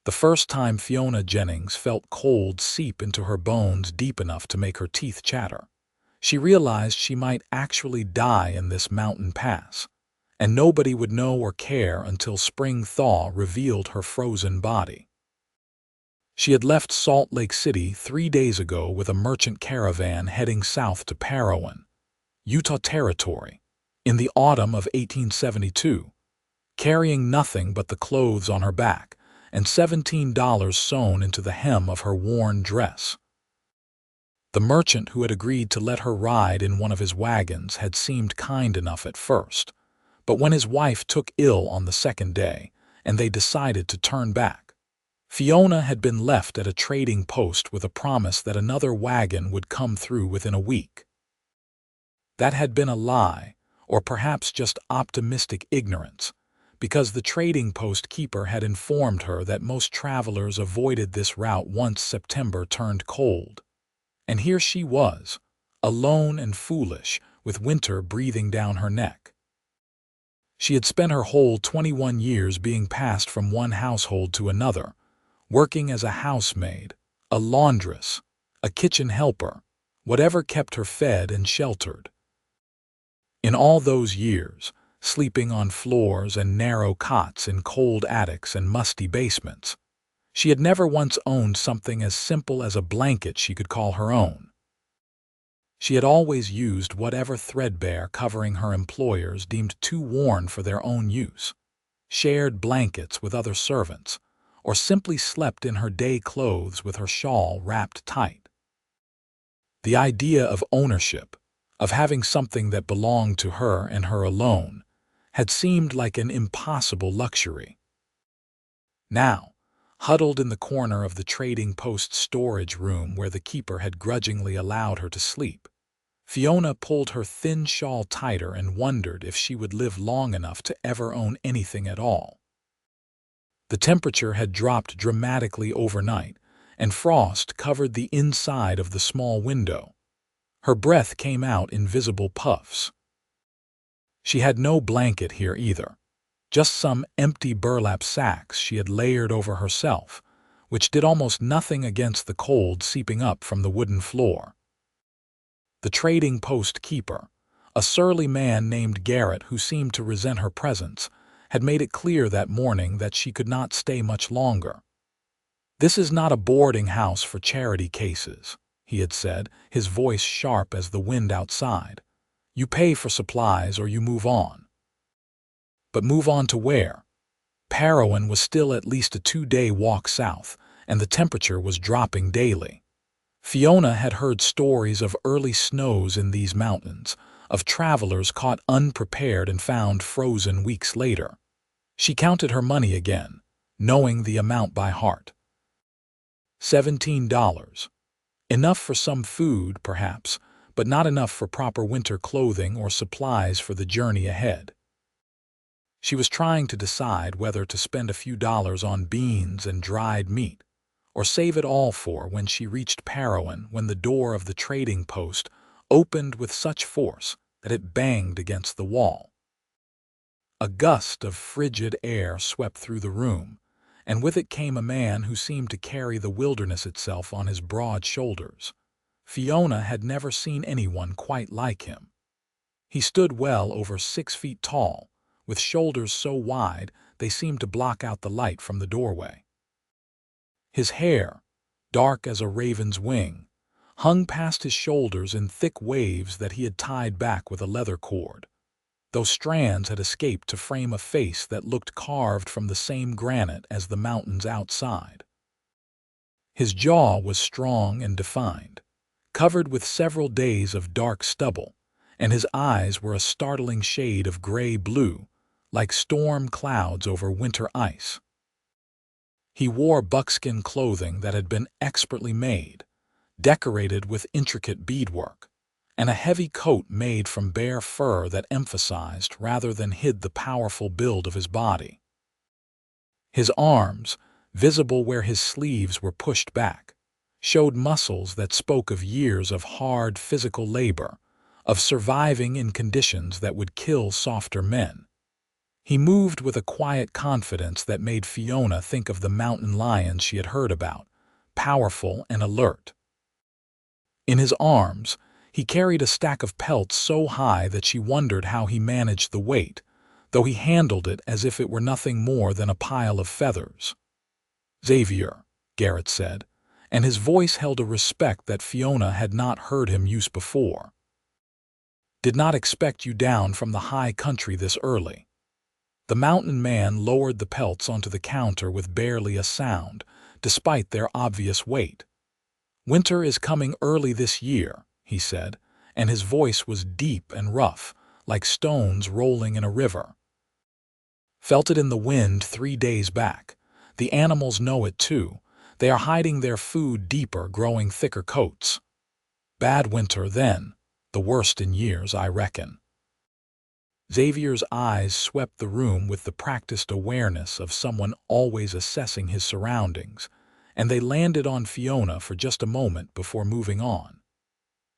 The first time Fiona Jennings felt cold seep into her bones deep enough to make her teeth chatter. She realized she might actually die in this mountain pass, and nobody would know or care until spring thaw revealed her frozen body. She had left Salt Lake City 3 days ago with a merchant caravan heading south to Parowan, Utah Territory, in the autumn of 1872, carrying nothing but the clothes on her back and $17 sewn into the hem of her worn dress. The merchant who had agreed to let her ride in one of his wagons had seemed kind enough at first, but when his wife took ill on the second day and they decided to turn back, Fiona had been left at a trading post with a promise that another wagon would come through within a week. That had been a lie, or perhaps just optimistic ignorance, because the trading post keeper had informed her that most travelers avoided this route once September turned cold. And here she was, alone and foolish, with winter breathing down her neck. She had spent her whole 21 years being passed from one household to another, working as a housemaid, a laundress, a kitchen helper, whatever kept her fed and sheltered. In all those years, sleeping on floors and narrow cots in cold attics and musty basements, she had never once owned something as simple as a blanket she could call her own. She had always used whatever threadbare covering her employers deemed too worn for their own use, shared blankets with other servants, or simply slept in her day clothes with her shawl wrapped tight. The idea of ownership, of having something that belonged to her and her alone, had seemed like an impossible luxury. Now, huddled in the corner of the trading post storage room where the keeper had grudgingly allowed her to sleep, Fiona pulled her thin shawl tighter and wondered if she would live long enough to ever own anything at all. The temperature had dropped dramatically overnight, and frost covered the inside of the small window. Her breath came out in visible puffs. She had no blanket here either, just some empty burlap sacks she had layered over herself, which did almost nothing against the cold seeping up from the wooden floor. The trading post keeper, a surly man named Garrett who seemed to resent her presence, had made it clear that morning that she could not stay much longer. "This is not a boarding house for charity cases," he had said, his voice sharp as the wind outside. "You pay for supplies or you move on." But move on to where? Parowan was still at least a 2-day walk south, and the temperature was dropping daily. Fiona had heard stories of early snows in these mountains, of travelers caught unprepared and found frozen weeks later. She counted her money again, knowing the amount by heart. $17. Enough for some food, perhaps, but not enough for proper winter clothing or supplies for the journey ahead. She was trying to decide whether to spend a few dollars on beans and dried meat, or save it all for when she reached Parowan, when the door of the trading post opened with such force that it banged against the wall. A gust of frigid air swept through the room, and with it came a man who seemed to carry the wilderness itself on his broad shoulders. Fiona had never seen anyone quite like him. He stood well over 6 feet tall, with shoulders so wide they seemed to block out the light from the doorway. His hair, dark as a raven's wing, hung past his shoulders in thick waves that he had tied back with a leather cord. Those strands had escaped to frame a face that looked carved from the same granite as the mountains outside. His jaw was strong and defined, covered with several days of dark stubble, and his eyes were a startling shade of gray-blue, like storm clouds over winter ice. He wore buckskin clothing that had been expertly made, decorated with intricate beadwork, and a heavy coat made from bear fur that emphasized rather than hid the powerful build of his body. His arms, visible where his sleeves were pushed back, showed muscles that spoke of years of hard physical labor, of surviving in conditions that would kill softer men. He moved with a quiet confidence that made Fiona think of the mountain lions she had heard about, powerful and alert. In his arms, he carried a stack of pelts so high that she wondered how he managed the weight, though he handled it as if it were nothing more than a pile of feathers. "Xavier," Garrett said, and his voice held a respect that Fiona had not heard him use before. "Did not expect you down from the high country this early." The mountain man lowered the pelts onto the counter with barely a sound, despite their obvious weight. "Winter is coming early this year," he said, and his voice was deep and rough, like stones rolling in a river. "Felt it in the wind 3 days back. The animals know it too. They are hiding their food deeper, growing thicker coats. Bad winter then, the worst in years, I reckon." Xavier's eyes swept the room with the practiced awareness of someone always assessing his surroundings, and they landed on Fiona for just a moment before moving on.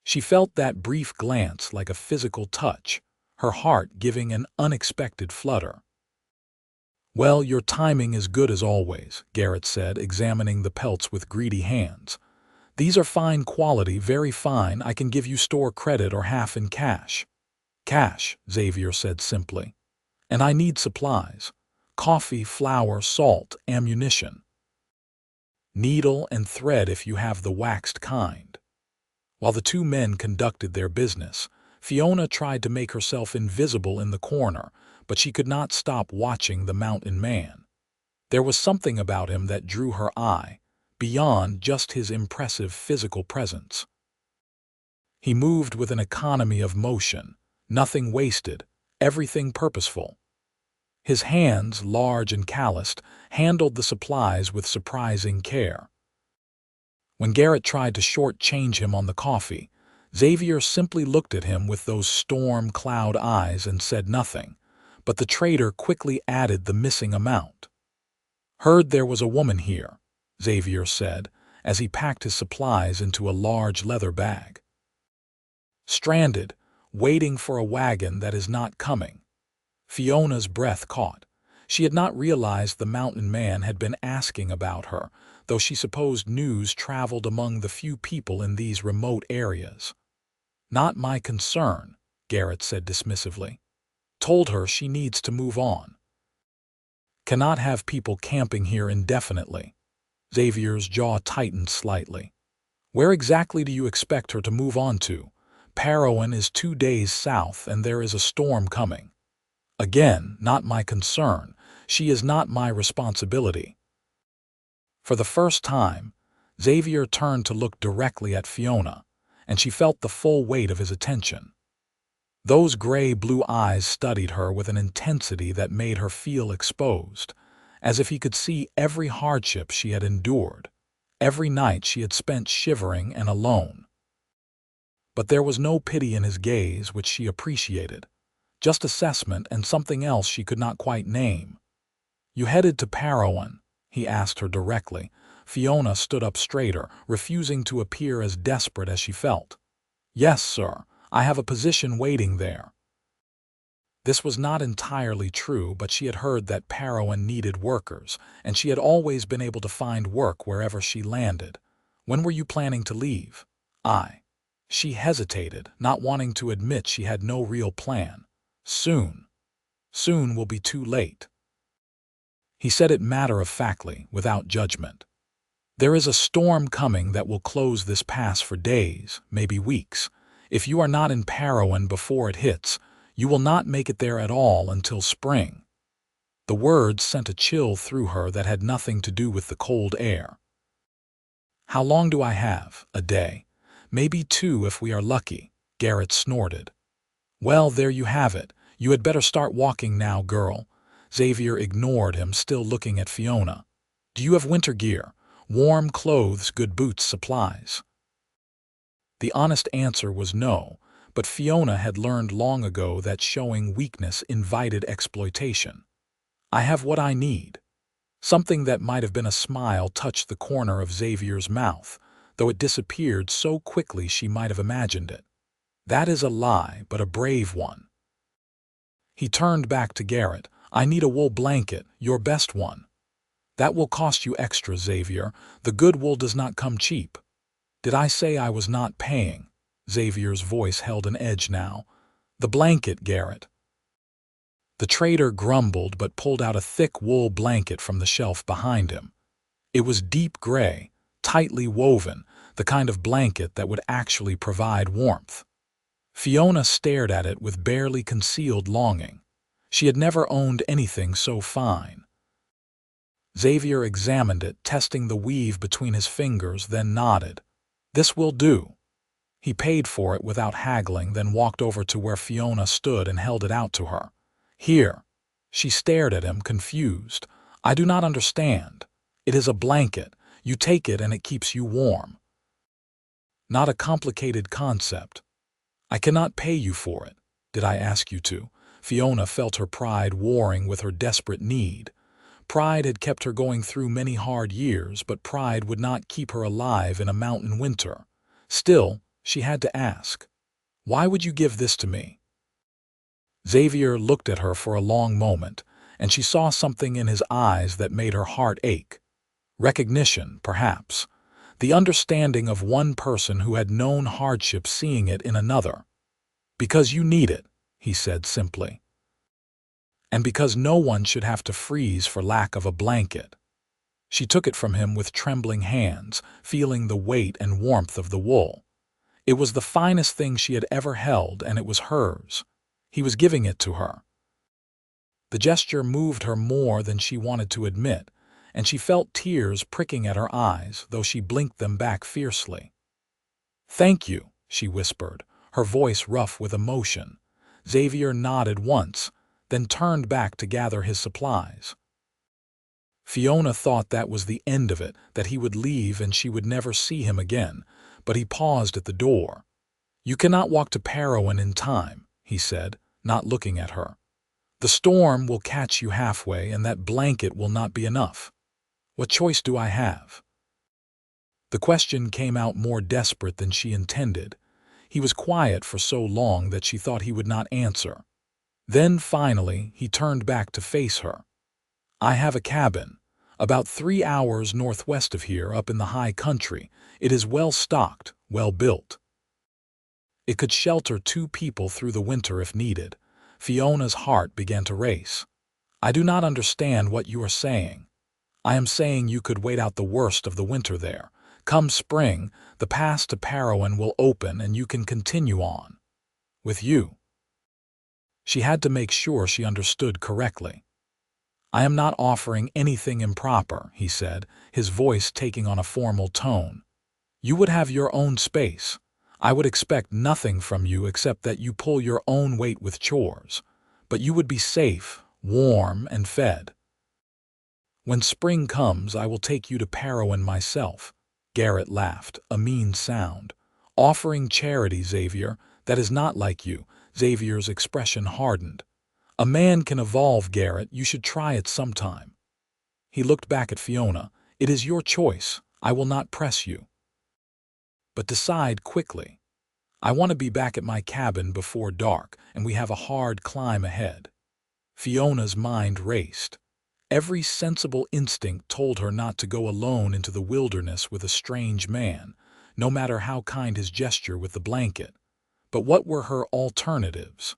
She felt that brief glance like a physical touch, her heart giving an unexpected flutter. "Well, your timing is good as always," Garrett said, examining the pelts with greedy hands. "These are fine quality, very fine. I can give you store credit or half in cash." "Cash," Xavier said simply. "And I need supplies. Coffee, flour, salt, ammunition. Needle and thread if you have the waxed kind." While the two men conducted their business, Fiona tried to make herself invisible in the corner, but she could not stop watching the mountain man. There was something about him that drew her eye, beyond just his impressive physical presence. He moved with an economy of motion, nothing wasted, everything purposeful. His hands, large and calloused, handled the supplies with surprising care. When Garrett tried to shortchange him on the coffee, Xavier simply looked at him with those storm cloud eyes and said nothing, but the trader quickly added the missing amount. "Heard there was a woman here," Xavier said, as he packed his supplies into a large leather bag. "Stranded, waiting for a wagon that is not coming." Fiona's breath caught. She had not realized the mountain man had been asking about her, though she supposed news traveled among the few people in these remote areas. "Not my concern," Garrett said dismissively. "Told her she needs to move on. Cannot have people camping here indefinitely." Xavier's jaw tightened slightly. "Where exactly do you expect her to move on to? Parowan is 2 days south and there is a storm coming." "Again, not my concern. She is not my responsibility." For the first time, Xavier turned to look directly at Fiona, and she felt the full weight of his attention. Those gray-blue eyes studied her with an intensity that made her feel exposed, as if he could see every hardship she had endured, every night she had spent shivering and alone. But there was no pity in his gaze, which she appreciated, just assessment and something else she could not quite name. "You headed to Parowan?" he asked her directly. Fiona stood up straighter, refusing to appear as desperate as she felt. "Yes, sir. I have a position waiting there." This was not entirely true, but she had heard that Parowan needed workers, and she had always been able to find work wherever she landed. "When were you planning to leave?" She hesitated, not wanting to admit she had no real plan. "Soon. Soon will be too late." He said it matter-of-factly, without judgment. "There is a storm coming that will close this pass for days, maybe weeks. If you are not in Parowan before it hits, you will not make it there at all until spring." The words sent a chill through her that had nothing to do with the cold air. "How long do I have? A day? Maybe 2 if we are lucky," Garrett snorted. "Well, there you have it. You had better start walking now, girl." Xavier ignored him, still looking at Fiona. "Do you have winter gear? Warm clothes, good boots, supplies?" The honest answer was no, but Fiona had learned long ago that showing weakness invited exploitation. "I have what I need." Something that might have been a smile touched the corner of Xavier's mouth, though it disappeared so quickly she might have imagined it. "That is a lie, but a brave one." He turned back to Garrett, I need a wool blanket, your best one. That will cost you extra, Xavier. The good wool does not come cheap. Did I say I was not paying? Xavier's voice held an edge now. The blanket, Garrett. The trader grumbled but pulled out a thick wool blanket from the shelf behind him. It was deep gray, tightly woven, the kind of blanket that would actually provide warmth. Fiona stared at it with barely concealed longing. She had never owned anything so fine. Xavier examined it, testing the weave between his fingers, then nodded. This will do. He paid for it without haggling, then walked over to where Fiona stood and held it out to her. Here. She stared at him, confused. I do not understand. It is a blanket. You take it and it keeps you warm. Not a complicated concept. I cannot pay you for it. Did I ask you to? Fiona felt her pride warring with her desperate need. Pride had kept her going through many hard years, but pride would not keep her alive in a mountain winter. Still, she had to ask. Why would you give this to me? Xavier looked at her for a long moment, and she saw something in his eyes that made her heart ache. Recognition, perhaps. The understanding of one person who had known hardship seeing it in another. Because you need it, he said simply. And because no one should have to freeze for lack of a blanket. She took it from him with trembling hands, feeling the weight and warmth of the wool. It was the finest thing she had ever held, and it was hers. He was giving it to her. The gesture moved her more than she wanted to admit, and she felt tears pricking at her eyes, though she blinked them back fiercely. Thank you, she whispered, her voice rough with emotion. Xavier nodded once, then turned back to gather his supplies. Fiona thought that was the end of it, that he would leave and she would never see him again, but he paused at the door. You cannot walk to Parowan in time, he said, not looking at her. The storm will catch you halfway, and that blanket will not be enough. What choice do I have? The question came out more desperate than she intended. He was quiet for so long that she thought he would not answer. Then, finally, he turned back to face her. I have a cabin, about 3 hours northwest of here, up in the high country. It is well stocked, well built. It could shelter 2 people through the winter if needed. Fiona's heart began to race. I do not understand what you are saying. I am saying you could wait out the worst of the winter there. Come spring, the pass to Parowan will open and you can continue on. With you. She had to make sure she understood correctly. I am not offering anything improper, he said, his voice taking on a formal tone. You would have your own space. I would expect nothing from you except that you pull your own weight with chores. But you would be safe, warm, and fed. When spring comes, I will take you to Parowan myself. Garrett laughed, a mean sound. Offering charity, Xavier, that is not like you. Xavier's expression hardened. A man can evolve, Garrett. You should try it sometime. He looked back at Fiona. It is your choice. I will not press you. But decide quickly. I want to be back at my cabin before dark, and we have a hard climb ahead. Fiona's mind raced. Every sensible instinct told her not to go alone into the wilderness with a strange man, no matter how kind his gesture with the blanket. But what were her alternatives?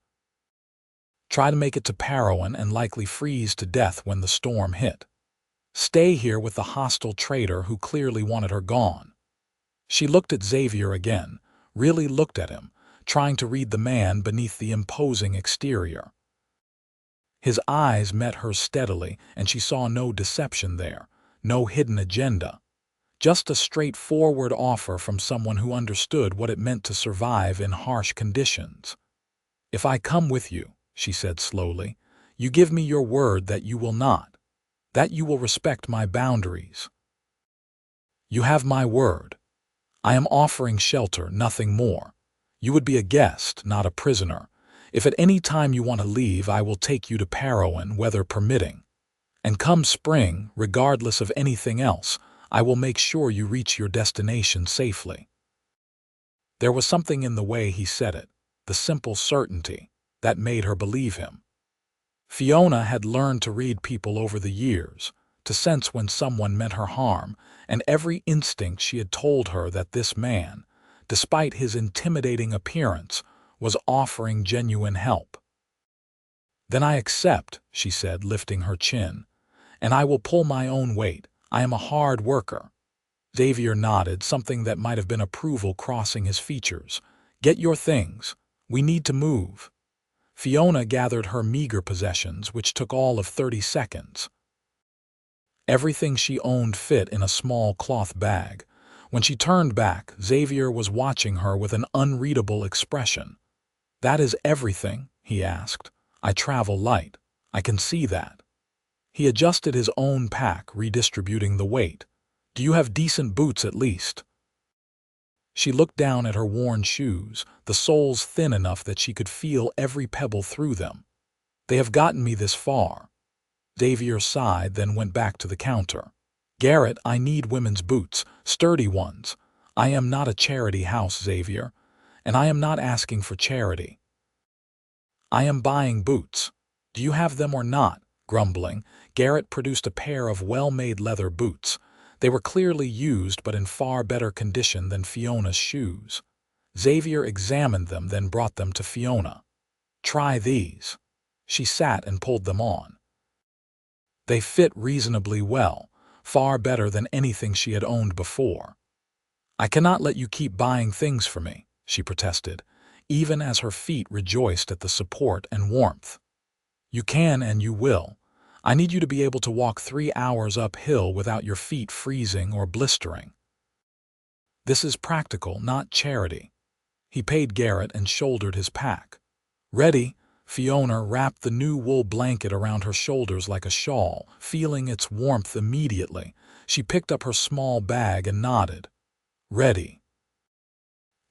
Try to make it to Parowan and likely freeze to death when the storm hit. Stay here with the hostile trader who clearly wanted her gone. She looked at Xavier again, really looked at him, trying to read the man beneath the imposing exterior. His eyes met hers steadily, and she saw no deception there, no hidden agenda. Just a straightforward offer from someone who understood what it meant to survive in harsh conditions. If I come with you, she said slowly, you give me your word that you will not, that you will respect my boundaries. You have my word. I am offering shelter, nothing more. You would be a guest, not a prisoner. If at any time you want to leave, I will take you to Parowan, weather permitting. And come spring, regardless of anything else, I will make sure you reach your destination safely. There was something in the way he said it, the simple certainty, that made her believe him. Fiona had learned to read people over the years, to sense when someone meant her harm, and every instinct she had told her that this man, despite his intimidating appearance, was offering genuine help. "Then I accept," she said, lifting her chin, "and I will pull my own weight. I am a hard worker." Xavier nodded, something that might have been approval crossing his features. "Get your things. We need to move." Fiona gathered her meager possessions, which took all of 30 seconds. Everything she owned fit in a small cloth bag. When she turned back, Xavier was watching her with an unreadable expression. "That is everything?" he asked. "I travel light. I can see that." He adjusted his own pack, redistributing the weight. "Do you have decent boots at least?" She looked down at her worn shoes, the soles thin enough that she could feel every pebble through them. "They have gotten me this far." Xavier sighed, then went back to the counter. "Garrett, I need women's boots, sturdy ones. I am not a charity house, Xavier, and I am not asking for charity. I am buying boots. Do you have them or not?" Grumbling, Garrett produced a pair of well-made leather boots. They were clearly used but in far better condition than Fiona's shoes. Xavier examined them, then brought them to Fiona. "Try these." She sat and pulled them on. They fit reasonably well, far better than anything she had owned before. "I cannot let you keep buying things for me," she protested, even as her feet rejoiced at the support and warmth. "You can and you will. I need you to be able to walk 3 hours uphill without your feet freezing or blistering." "This is practical, not charity." He paid Garrett and shouldered his pack. "Ready?" Fiona wrapped the new wool blanket around her shoulders like a shawl, feeling its warmth immediately. She picked up her small bag and nodded. "Ready."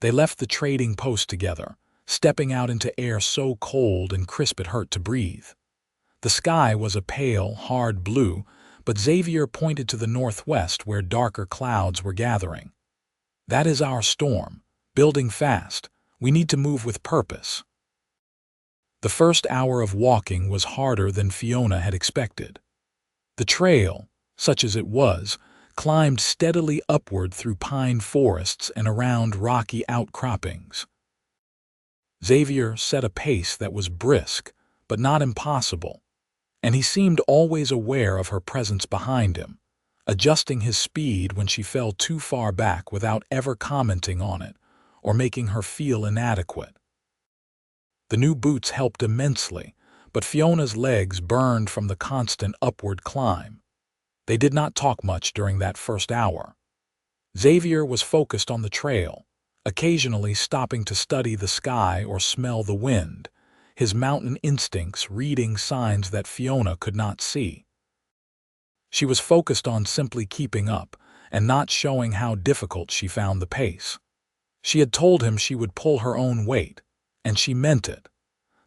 They left the trading post together, stepping out into air so cold and crisp it hurt to breathe. The sky was a pale, hard blue, but Xavier pointed to the northwest where darker clouds were gathering. "That is our storm, building fast. We need to move with purpose." The first hour of walking was harder than Fiona had expected. The trail, such as it was, climbed steadily upward through pine forests and around rocky outcroppings. Xavier set a pace that was brisk, but not impossible, and he seemed always aware of her presence behind him, adjusting his speed when she fell too far back without ever commenting on it or making her feel inadequate. The new boots helped immensely, but Fiona's legs burned from the constant upward climb. They did not talk much during that first hour. Xavier was focused on the trail, occasionally stopping to study the sky or smell the wind, his mountain instincts reading signs that Fiona could not see. She was focused on simply keeping up and not showing how difficult she found the pace. She had told him she would pull her own weight, and she meant it.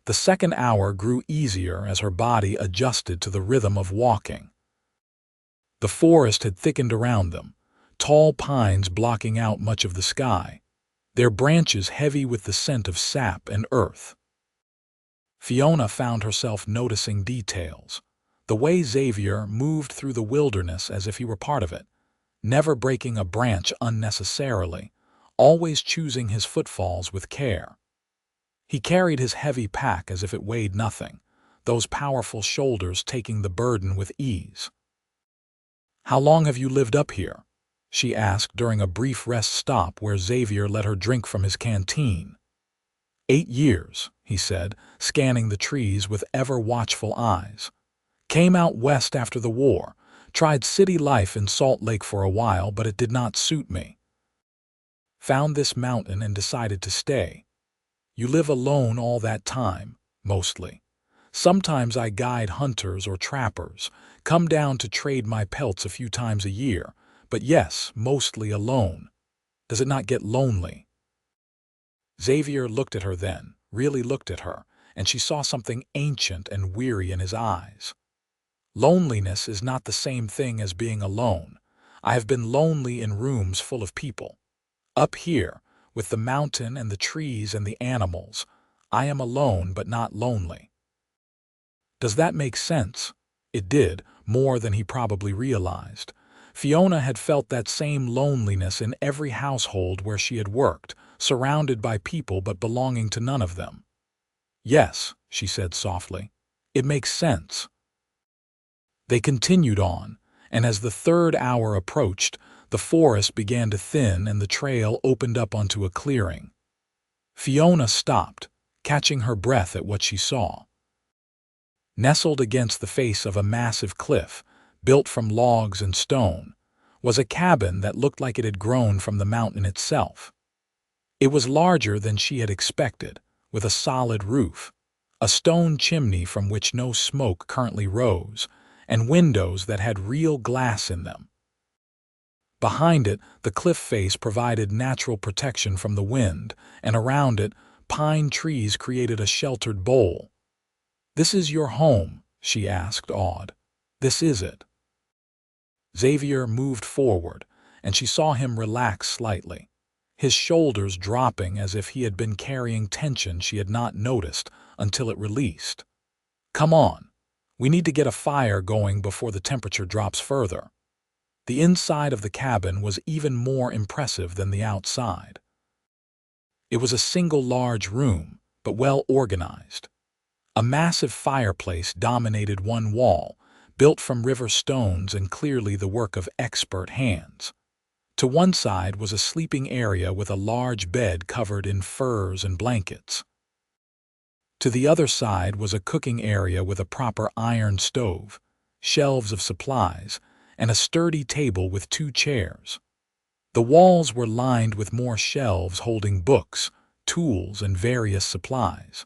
The second hour grew easier as her body adjusted to the rhythm of walking. The forest had thickened around them, tall pines blocking out much of the sky, their branches heavy with the scent of sap and earth. Fiona found herself noticing details, the way Xavier moved through the wilderness as if he were part of it, never breaking a branch unnecessarily, always choosing his footfalls with care. He carried his heavy pack as if it weighed nothing, those powerful shoulders taking the burden with ease. "How long have you lived up here?" she asked during a brief rest stop where Xavier let her drink from his canteen. 8 years, he said, scanning the trees with ever-watchful eyes. "Came out west after the war, tried city life in Salt Lake for a while, but it did not suit me. Found this mountain and decided to stay." "You live alone all that time?" "Mostly. Sometimes I guide hunters or trappers, come down to trade my pelts a few times a year, but yes, mostly alone. Does it not get lonely?" Xavier looked at her then, really looked at her, and she saw something ancient and weary in his eyes. "Loneliness is not the same thing as being alone. I have been lonely in rooms full of people. Up here, with the mountain and the trees and the animals, I am alone but not lonely." Does that make sense? It did, more than he probably realized. Fiona had felt that same loneliness in every household where she had worked, surrounded by people but belonging to none of them. "Yes," she said softly. "It makes sense." They continued on, and as the third hour approached, the forest began to thin and the trail opened up onto a clearing. Fiona stopped, catching her breath at what she saw. Nestled against the face of a massive cliff, built from logs and stone, was a cabin that looked like it had grown from the mountain itself. It was larger than she had expected, with a solid roof, a stone chimney from which no smoke currently rose, and windows that had real glass in them. Behind it, the cliff face provided natural protection from the wind, and around it, pine trees created a sheltered bowl. "This is your home?" she asked, awed. "This is it." Xavier moved forward, and she saw him relax slightly, his shoulders dropping as if he had been carrying tension she had not noticed until it released. "Come on. We need to get a fire going before the temperature drops further." The inside of the cabin was even more impressive than the outside. It was a single large room, but well organized. A massive fireplace dominated one wall, built from river stones and clearly the work of expert hands. To one side was a sleeping area with a large bed covered in furs and blankets. To the other side was a cooking area with a proper iron stove, shelves of supplies, and a sturdy table with 2 chairs. The walls were lined with more shelves holding books, tools, and various supplies.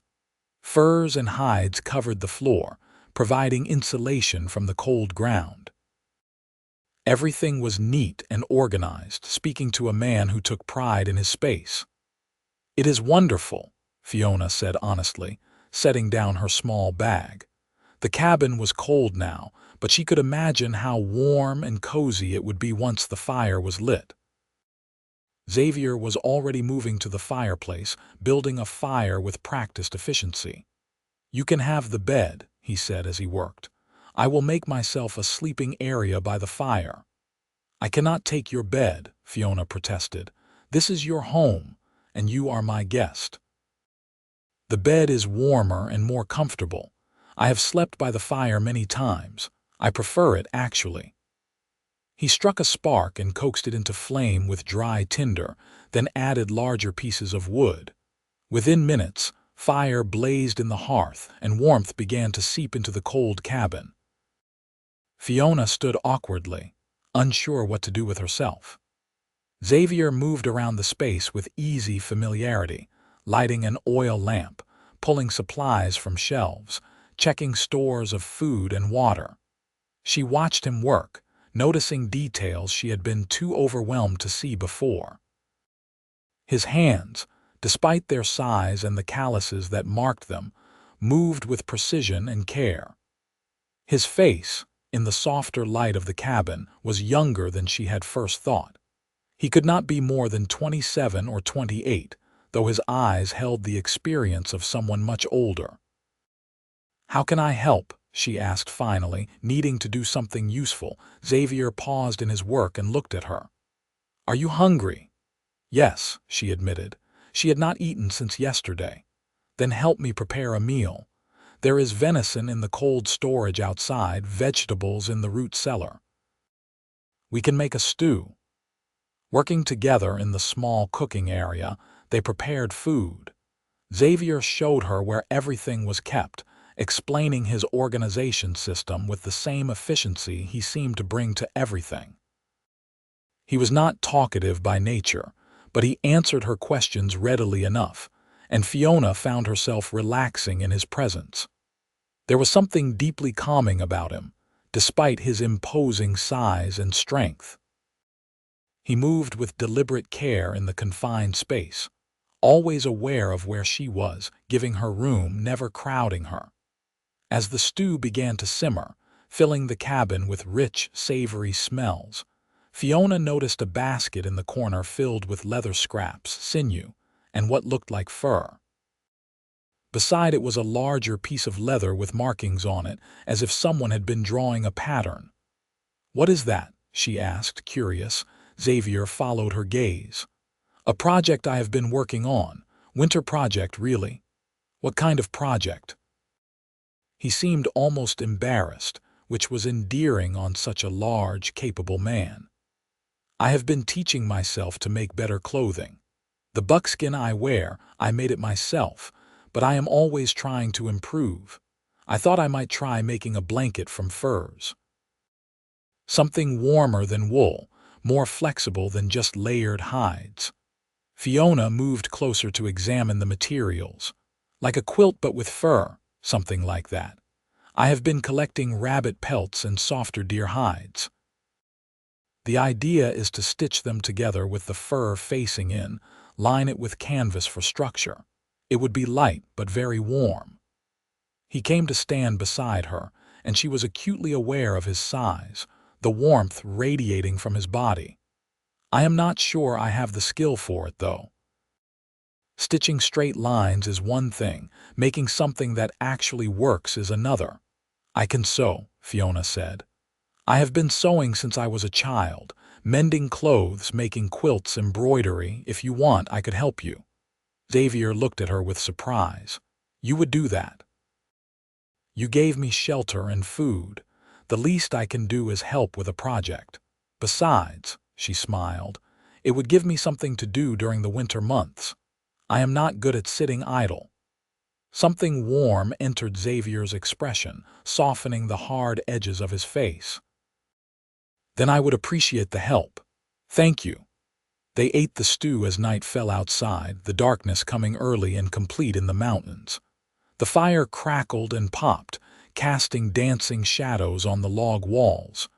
Furs and hides covered the floor, providing insulation from the cold ground. Everything was neat and organized, speaking to a man who took pride in his space. "It is wonderful," Fiona said honestly, setting down her small bag. The cabin was cold now, but she could imagine how warm and cozy it would be once the fire was lit. Xavier was already moving to the fireplace, building a fire with practiced efficiency. "You can have the bed," he said as he worked. "I will make myself a sleeping area by the fire." "I cannot take your bed," Fiona protested. "This is your home, and you are my guest." "The bed is warmer and more comfortable. I have slept by the fire many times. I prefer it, actually." He struck a spark and coaxed it into flame with dry tinder, then added larger pieces of wood. Within minutes, fire blazed in the hearth and warmth began to seep into the cold cabin. Fiona stood awkwardly, unsure what to do with herself. Xavier moved around the space with easy familiarity, lighting an oil lamp, pulling supplies from shelves, checking stores of food and water. She watched him work, noticing details she had been too overwhelmed to see before. His hands, despite their size and the calluses that marked them, moved with precision and care. His face, in the softer light of the cabin, was younger than she had first thought. He could not be more than 27 or 28, though his eyes held the experience of someone much older. "How can I help?" she asked finally, needing to do something useful. Xavier paused in his work and looked at her. "Are you hungry?" "Yes," she admitted. She had not eaten since yesterday. "Then help me prepare a meal. There is venison in the cold storage outside, vegetables in the root cellar. We can make a stew." Working together in the small cooking area, they prepared food. Xavier showed her where everything was kept, explaining his organization system with the same efficiency he seemed to bring to everything. He was not talkative by nature, but he answered her questions readily enough, and Fiona found herself relaxing in his presence. There was something deeply calming about him, despite his imposing size and strength. He moved with deliberate care in the confined space, always aware of where she was, giving her room, never crowding her. As the stew began to simmer, filling the cabin with rich, savory smells, Fiona noticed a basket in the corner filled with leather scraps, sinew, and what looked like fur. Beside it was a larger piece of leather with markings on it, as if someone had been drawing a pattern. "What is that?" she asked, curious. Xavier followed her gaze. "A project I have been working on. Winter project, really." "What kind of project?" He seemed almost embarrassed, which was endearing on such a large, capable man. "I have been teaching myself to make better clothing. The buckskin I wear, I made it myself, but I am always trying to improve. I thought I might try making a blanket from furs. Something warmer than wool, more flexible than just layered hides." Fiona moved closer to examine the materials. "Like a quilt but with fur, something like that. I have been collecting rabbit pelts and softer deer hides. The idea is to stitch them together with the fur facing in, line it with canvas for structure. It would be light but very warm." He came to stand beside her, and she was acutely aware of his size, the warmth radiating from his body. "I am not sure I have the skill for it, though. Stitching straight lines is one thing, making something that actually works is another." "I can sew," Fiona said. "I have been sewing since I was a child, mending clothes, making quilts, embroidery. If you want, I could help you." Xavier looked at her with surprise. "You would do that?" "You gave me shelter and food. The least I can do is help with a project. Besides," she smiled, "it would give me something to do during the winter months. I am not good at sitting idle." Something warm entered Xavier's expression, softening the hard edges of his face. "Then I would appreciate the help. Thank you." They ate the stew as night fell outside, the darkness coming early and complete in the mountains. The fire crackled and popped, casting dancing shadows on the log walls.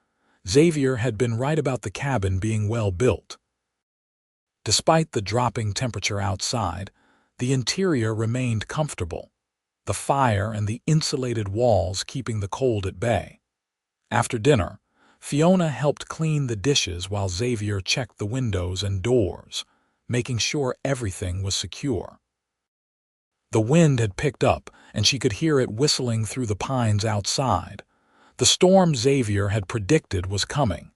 Xavier had been right about the cabin being well built. Despite the dropping temperature outside, the interior remained comfortable, the fire and the insulated walls keeping the cold at bay. After dinner, Fiona helped clean the dishes while Xavier checked the windows and doors, making sure everything was secure. The wind had picked up, and she could hear it whistling through the pines outside. The storm Xavier had predicted was coming.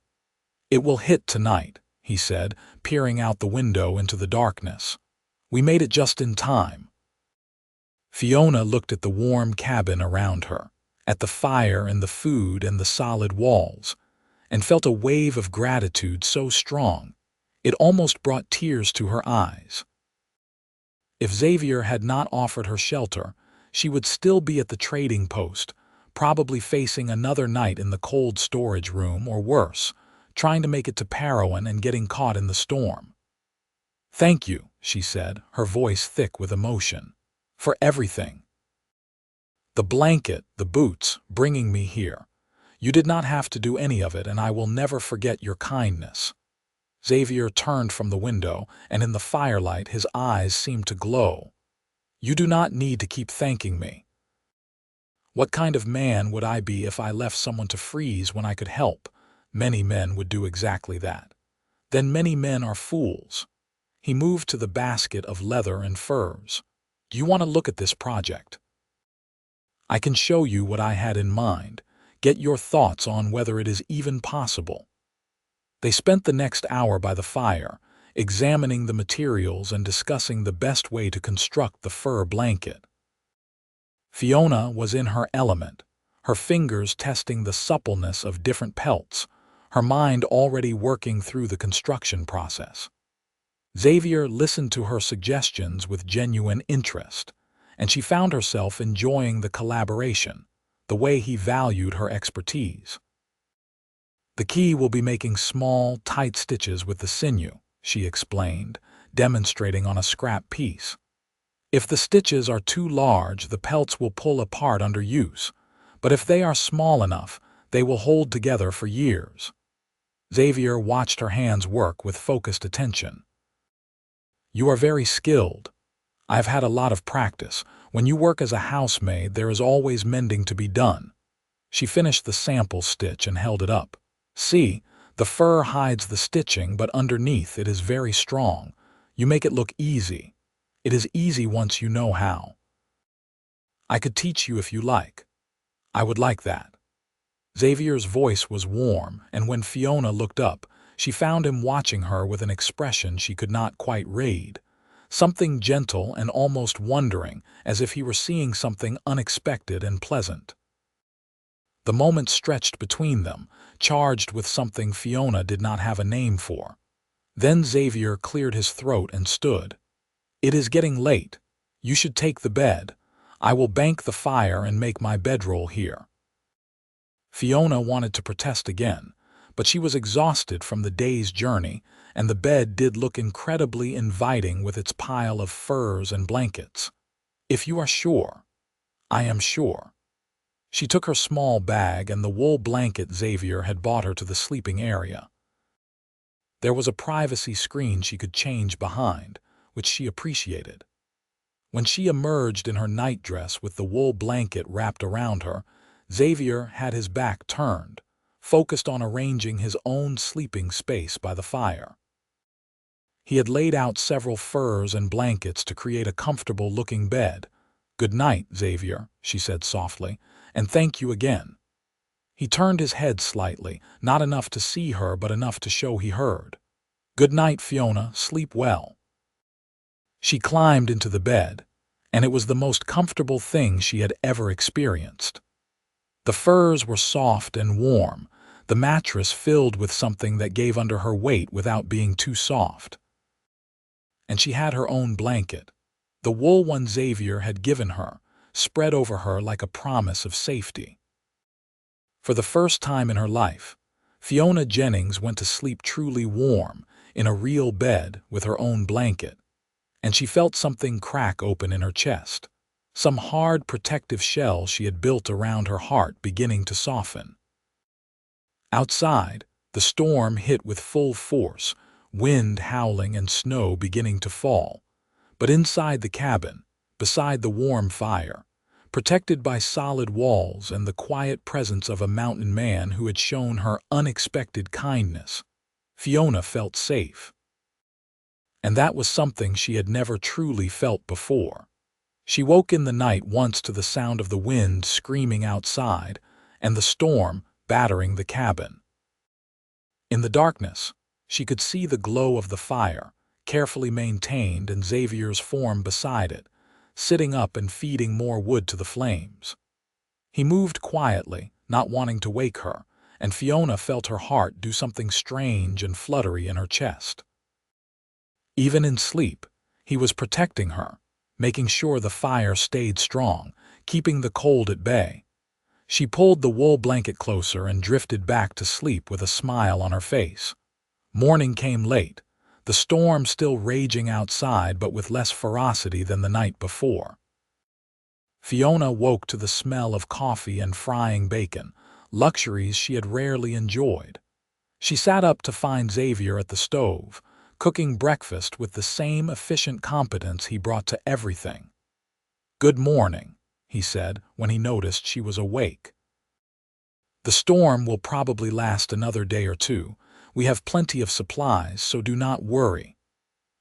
"It will hit tonight," he said, peering out the window into the darkness. "We made it just in time." Fiona looked at the warm cabin around her, at the fire and the food and the solid walls, and felt a wave of gratitude so strong it almost brought tears to her eyes. If Xavier had not offered her shelter, she would still be at the trading post, probably facing another night in the cold storage room or worse, trying to make it to Parowan and getting caught in the storm. "Thank you," she said, her voice thick with emotion, "for everything. The blanket, the boots, bringing me here. You did not have to do any of it, and I will never forget your kindness." Xavier turned from the window, and in the firelight his eyes seemed to glow. "You do not need to keep thanking me. What kind of man would I be if I left someone to freeze when I could help? Many men would do exactly that. Then many men are fools." He moved to the basket of leather and furs. "Do you want to look at this project? I can show you what I had in mind. Get your thoughts on whether it is even possible." They spent the next hour by the fire, examining the materials and discussing the best way to construct the fur blanket. Fiona was in her element, her fingers testing the suppleness of different pelts, her mind already working through the construction process. Xavier listened to her suggestions with genuine interest, and she found herself enjoying the collaboration, the way he valued her expertise. "The key will be making small, tight stitches with the sinew," she explained, demonstrating on a scrap piece. "If the stitches are too large, the pelts will pull apart under use, but if they are small enough, they will hold together for years." Xavier watched her hands work with focused attention. "You are very skilled. I have had a lot of practice. When you work as a housemaid, there is always mending to be done." She finished the sample stitch and held it up. "See, the fur hides the stitching, but underneath it is very strong. You make it look easy. It is easy once you know how." I could teach you if you like. I would like that. Xavier's voice was warm, and when Fiona looked up, she found him watching her with an expression she could not quite read. Something gentle and almost wondering, as if he were seeing something unexpected and pleasant. The moment stretched between them, charged with something Fiona did not have a name for. Then Xavier cleared his throat and stood. It is getting late. You should take the bed. I will bank the fire and make my bedroll here. Fiona wanted to protest again, but she was exhausted from the day's journey, and the bed did look incredibly inviting with its pile of furs and blankets. If you are sure. I am sure. She took her small bag and the wool blanket Xavier had bought her to the sleeping area. There was a privacy screen she could change behind, which she appreciated. When she emerged in her nightdress with the wool blanket wrapped around her, Xavier had his back turned, focused on arranging his own sleeping space by the fire. He had laid out several furs and blankets to create a comfortable-looking bed. "Good night, Xavier," she said softly, "and thank you again." He turned his head slightly, not enough to see her but enough to show he heard. "Good night, Fiona, sleep well." She climbed into the bed, and it was the most comfortable thing she had ever experienced. The furs were soft and warm, the mattress filled with something that gave under her weight without being too soft. And she had her own blanket, the wool one Xavier had given her, spread over her like a promise of safety. For the first time in her life, Fiona Jennings went to sleep truly warm, in a real bed with her own blanket, and she felt something crack open in her chest, some hard protective shell she had built around her heart beginning to soften. Outside, the storm hit with full force, wind howling and snow beginning to fall. But inside the cabin, beside the warm fire, protected by solid walls and the quiet presence of a mountain man who had shown her unexpected kindness, Fiona felt safe. And that was something she had never truly felt before. She woke in the night once to the sound of the wind screaming outside and the storm battering the cabin. In the darkness, she could see the glow of the fire, carefully maintained, and Xavier's form beside it, sitting up and feeding more wood to the flames. He moved quietly, not wanting to wake her, and Fiona felt her heart do something strange and fluttery in her chest. Even in sleep, he was protecting her, making sure the fire stayed strong, keeping the cold at bay. She pulled the wool blanket closer and drifted back to sleep with a smile on her face. Morning came late, the storm still raging outside but with less ferocity than the night before. Fiona woke to the smell of coffee and frying bacon, luxuries she had rarely enjoyed. She sat up to find Xavier at the stove, cooking breakfast with the same efficient competence he brought to everything. "Good morning," he said when he noticed she was awake. "The storm will probably last another day or two. We have plenty of supplies, so do not worry."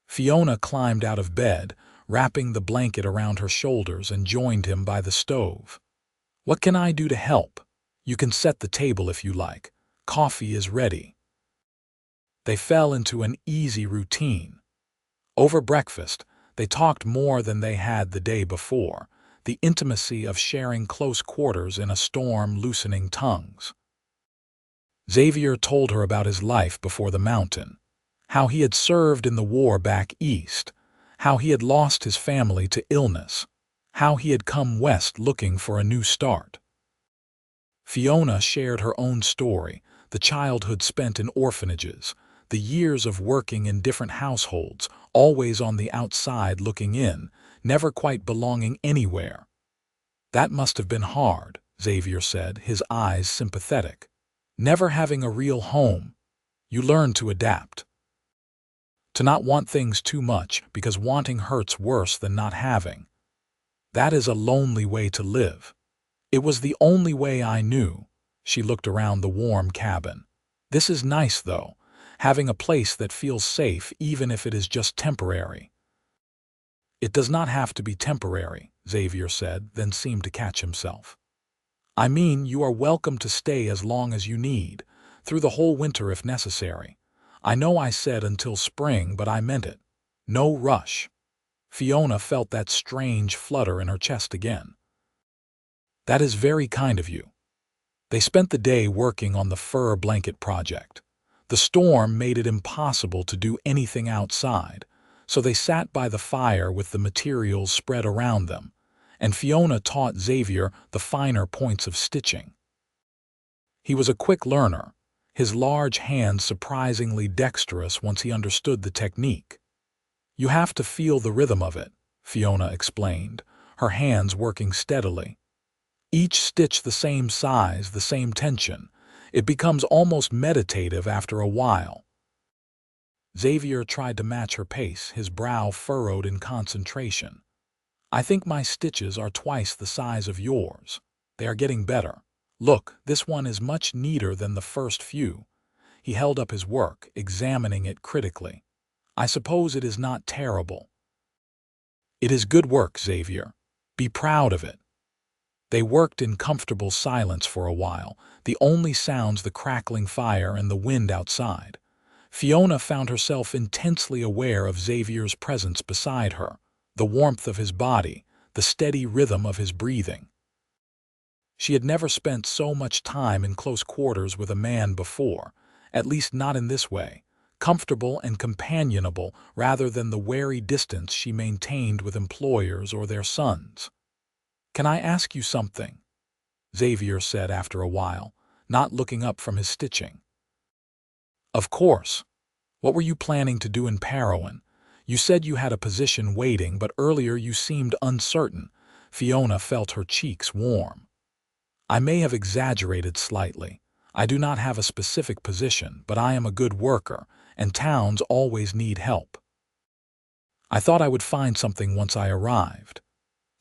Fiona climbed out of bed, wrapping the blanket around her shoulders, and joined him by the stove. "What can I do to help? You can set the table if you like. Coffee is ready." They fell into an easy routine. Over breakfast, they talked more than they had the day before, the intimacy of sharing close quarters in a storm loosening tongues. Xavier told her about his life before the mountain, how he had served in the war back east, how he had lost his family to illness, how he had come west looking for a new start. Fiona shared her own story, the childhood spent in orphanages, the years of working in different households, always on the outside looking in, never quite belonging anywhere. "That must have been hard," Xavier said, his eyes sympathetic. "Never having a real home. You learn to adapt. To not want things too much because wanting hurts worse than not having. That is a lonely way to live. It was the only way I knew." She looked around the warm cabin. "This is nice, though, having a place that feels safe even if it is just temporary." "It does not have to be temporary," Xavier said, then seemed to catch himself. I mean, you are welcome to stay as long as you need, through the whole winter if necessary. I know I said until spring, but I meant it. No rush. Fiona felt that strange flutter in her chest again. That is very kind of you. They spent the day working on the fur blanket project. The storm made it impossible to do anything outside, so they sat by the fire with the materials spread around them, and Fiona taught Xavier the finer points of stitching. He was a quick learner, his large hands surprisingly dexterous once he understood the technique. You have to feel the rhythm of it, Fiona explained, her hands working steadily. Each stitch the same size, the same tension. It becomes almost meditative after a while. Xavier tried to match her pace, his brow furrowed in concentration. I think my stitches are twice the size of yours. They are getting better. Look, this one is much neater than the first few. He held up his work, examining it critically. I suppose it is not terrible. It is good work, Xavier. Be proud of it. They worked in comfortable silence for a while, the only sounds the crackling fire and the wind outside. Fiona found herself intensely aware of Xavier's presence beside her, the warmth of his body, the steady rhythm of his breathing. She had never spent so much time in close quarters with a man before, at least not in this way, comfortable and companionable rather than the wary distance she maintained with employers or their sons. Can I ask you something? Xavier said after a while, not looking up from his stitching. Of course. What were you planning to do in Parowan? You said you had a position waiting, but earlier you seemed uncertain. Fiona felt her cheeks warm. I may have exaggerated slightly. I do not have a specific position, but I am a good worker, and towns always need help. I thought I would find something once I arrived.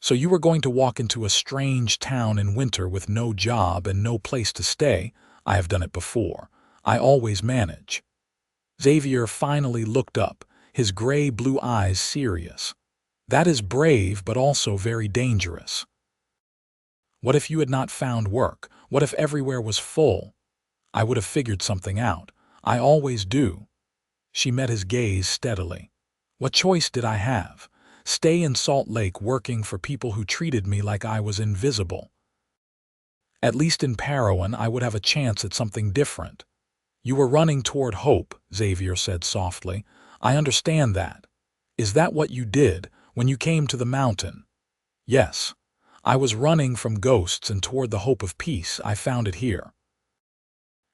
So you were going to walk into a strange town in winter with no job and no place to stay? I have done it before. I always manage. Xavier finally looked up, his gray-blue eyes serious. That is brave, but also very dangerous. What if you had not found work? What if everywhere was full? I would have figured something out. I always do. She met his gaze steadily. What choice did I have? Stay in Salt Lake working for people who treated me like I was invisible. At least in Parowan, I would have a chance at something different. You were running toward hope, Xavier said softly. I understand that. Is that what you did when you came to the mountain? Yes. I was running from ghosts and toward the hope of peace. I found it here.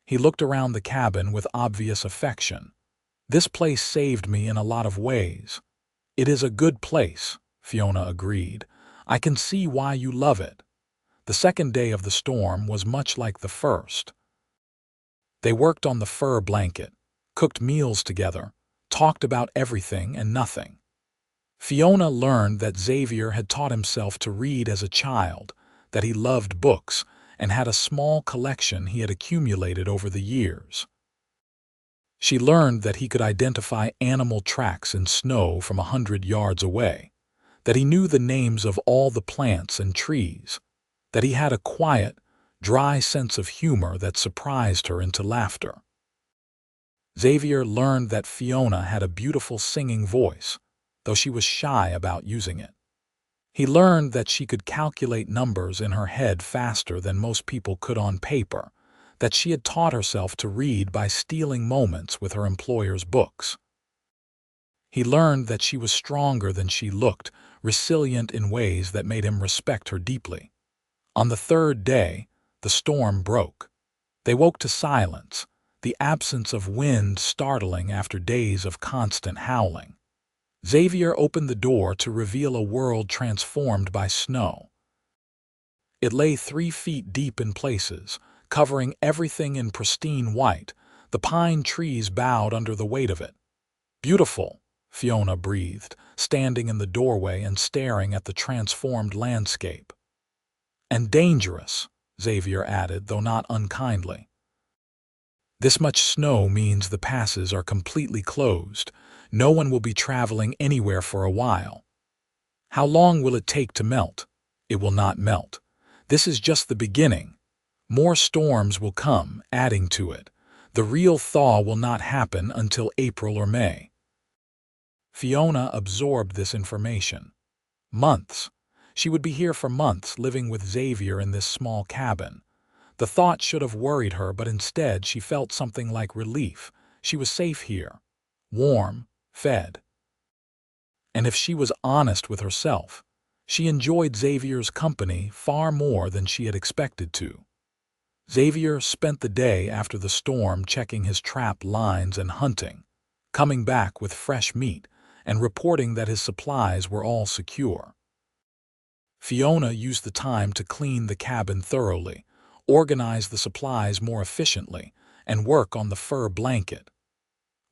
He looked around the cabin with obvious affection. This place saved me in a lot of ways. It is a good place, Fiona agreed. I can see why you love it. The second day of the storm was much like the first. They worked on the fur blanket, cooked meals together, talked about everything and nothing. Fiona learned that Xavier had taught himself to read as a child, that he loved books, and had a small collection he had accumulated over the years. She learned that he could identify animal tracks in snow from 100 yards away, that he knew the names of all the plants and trees, that he had a quiet, dry sense of humor that surprised her into laughter. Xavier learned that Fiona had a beautiful singing voice, though she was shy about using it. He learned that she could calculate numbers in her head faster than most people could on paper, that she had taught herself to read by stealing moments with her employer's books. He learned that she was stronger than she looked, resilient in ways that made him respect her deeply. On the third day, the storm broke. They woke to silence, the absence of wind startling after days of constant howling. Xavier opened the door to reveal a world transformed by snow. It lay 3 feet deep in places, covering everything in pristine white. The pine trees bowed under the weight of it. Beautiful, Fiona breathed, standing in the doorway and staring at the transformed landscape. And dangerous, Xavier added, though not unkindly. This much snow means the passes are completely closed. No one will be traveling anywhere for a while. How long will it take to melt? It will not melt. This is just the beginning. More storms will come, adding to it. The real thaw will not happen until April or May. Fiona absorbed this information. Months. She would be here for months, living with Xavier in this small cabin. The thought should have worried her, but instead she felt something like relief. She was safe here, warm, fed. And if she was honest with herself, she enjoyed Xavier's company far more than she had expected to. Xavier spent the day after the storm checking his trap lines and hunting, coming back with fresh meat and reporting that his supplies were all secure. Fiona used the time to clean the cabin thoroughly, organize the supplies more efficiently, and work on the fur blanket.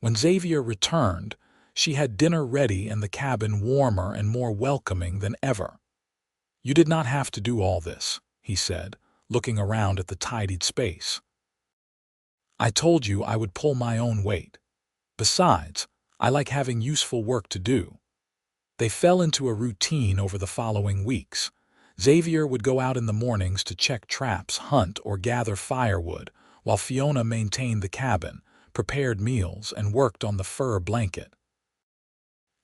When Xavier returned, she had dinner ready and the cabin warmer and more welcoming than ever. "You did not have to do all this," he said, looking around at the tidied space. "I told you I would pull my own weight. Besides, I like having useful work to do." They fell into a routine over the following weeks. Xavier would go out in the mornings to check traps, hunt, or gather firewood, while Fiona maintained the cabin, prepared meals, and worked on the fur blanket.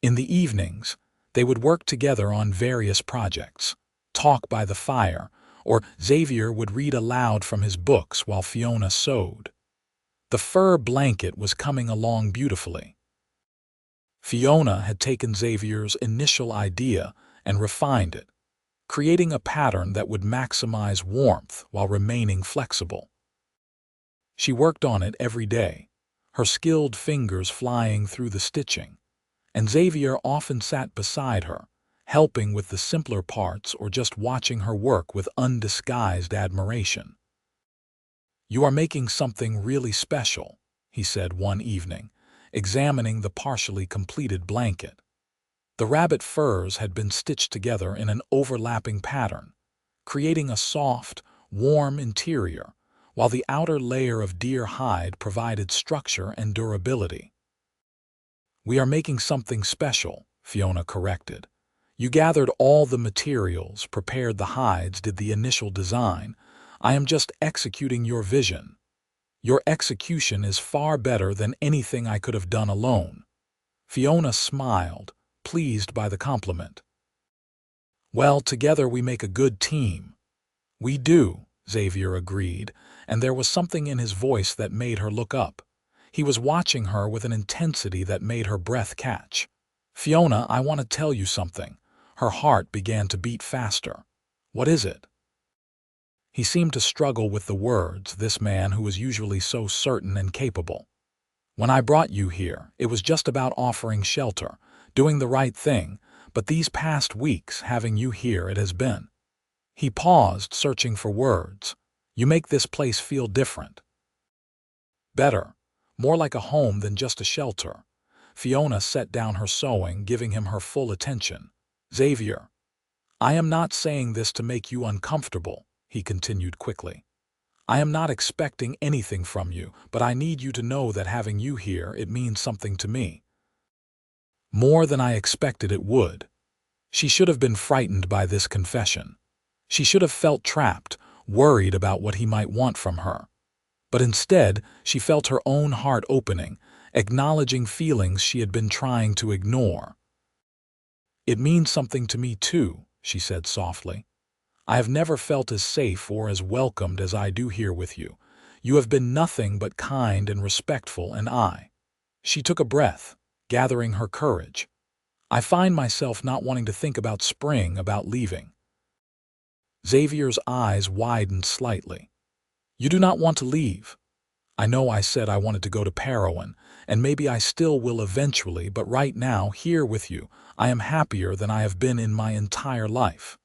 In the evenings, they would work together on various projects, talk by the fire, or Xavier would read aloud from his books while Fiona sewed. The fur blanket was coming along beautifully. Fiona had taken Xavier's initial idea and refined it, creating a pattern that would maximize warmth while remaining flexible. She worked on it every day, her skilled fingers flying through the stitching, and Xavier often sat beside her, helping with the simpler parts or just watching her work with undisguised admiration. "You are making something really special," he said one evening, examining the partially completed blanket. The rabbit furs had been stitched together in an overlapping pattern, creating a soft, warm interior, while the outer layer of deer hide provided structure and durability. "We are making something special," Fiona corrected. "You gathered all the materials, prepared the hides, did the initial design. I am just executing your vision. Your execution is far better than anything I could have done alone." Fiona smiled, pleased by the compliment. "Well, together we make a good team." "We do," Xavier agreed, and there was something in his voice that made her look up. He was watching her with an intensity that made her breath catch. "Fiona, I want to tell you something." Her heart began to beat faster. "What is it?" He seemed to struggle with the words, this man who was usually so certain and capable. "When I brought you here, it was just about offering shelter, doing the right thing, but these past weeks, having you here, it has been." He paused, searching for words. "You make this place feel different." "Better. More like a home than just a shelter." Fiona set down her sewing, giving him her full attention. "Xavier, I am not saying this to make you uncomfortable," he continued quickly. "I am not expecting anything from you, but I need you to know that having you here, it means something to me. More than I expected it would." She should have been frightened by this confession. She should have felt trapped, worried about what he might want from her. But instead, she felt her own heart opening, acknowledging feelings she had been trying to ignore. "It means something to me too," she said softly. "I have never felt as safe or as welcomed as I do here with you. You have been nothing but kind and respectful, and I—" She took a breath, gathering her courage. "I find myself not wanting to think about spring, about leaving." Xavier's eyes widened slightly. "You do not want to leave?" "I know I said I wanted to go to Parowan, and maybe I still will eventually, but right now, here with you, I am happier than I have been in my entire life."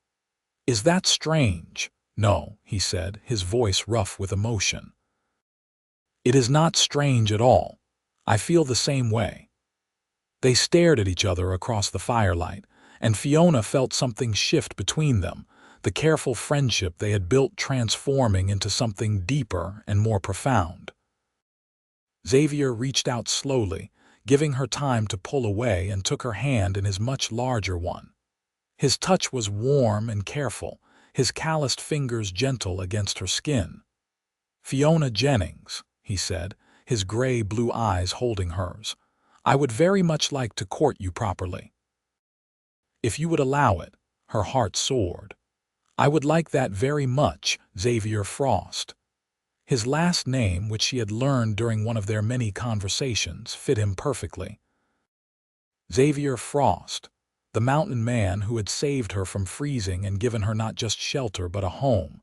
"Is that strange?" "No," he said, his voice rough with emotion. "It is not strange at all. I feel the same way." They stared at each other across the firelight, and Fiona felt something shift between them, the careful friendship they had built transforming into something deeper and more profound. Xavier reached out slowly, giving her time to pull away, and took her hand in his much larger one. His touch was warm and careful, his calloused fingers gentle against her skin. "Fiona Jennings," he said, his gray-blue eyes holding hers, "I would very much like to court you properly. If you would allow it." Her heart soared. "I would like that very much, Xavier Frost." His last name, which she had learned during one of their many conversations, fit him perfectly. Xavier Frost, the mountain man who had saved her from freezing and given her not just shelter but a home,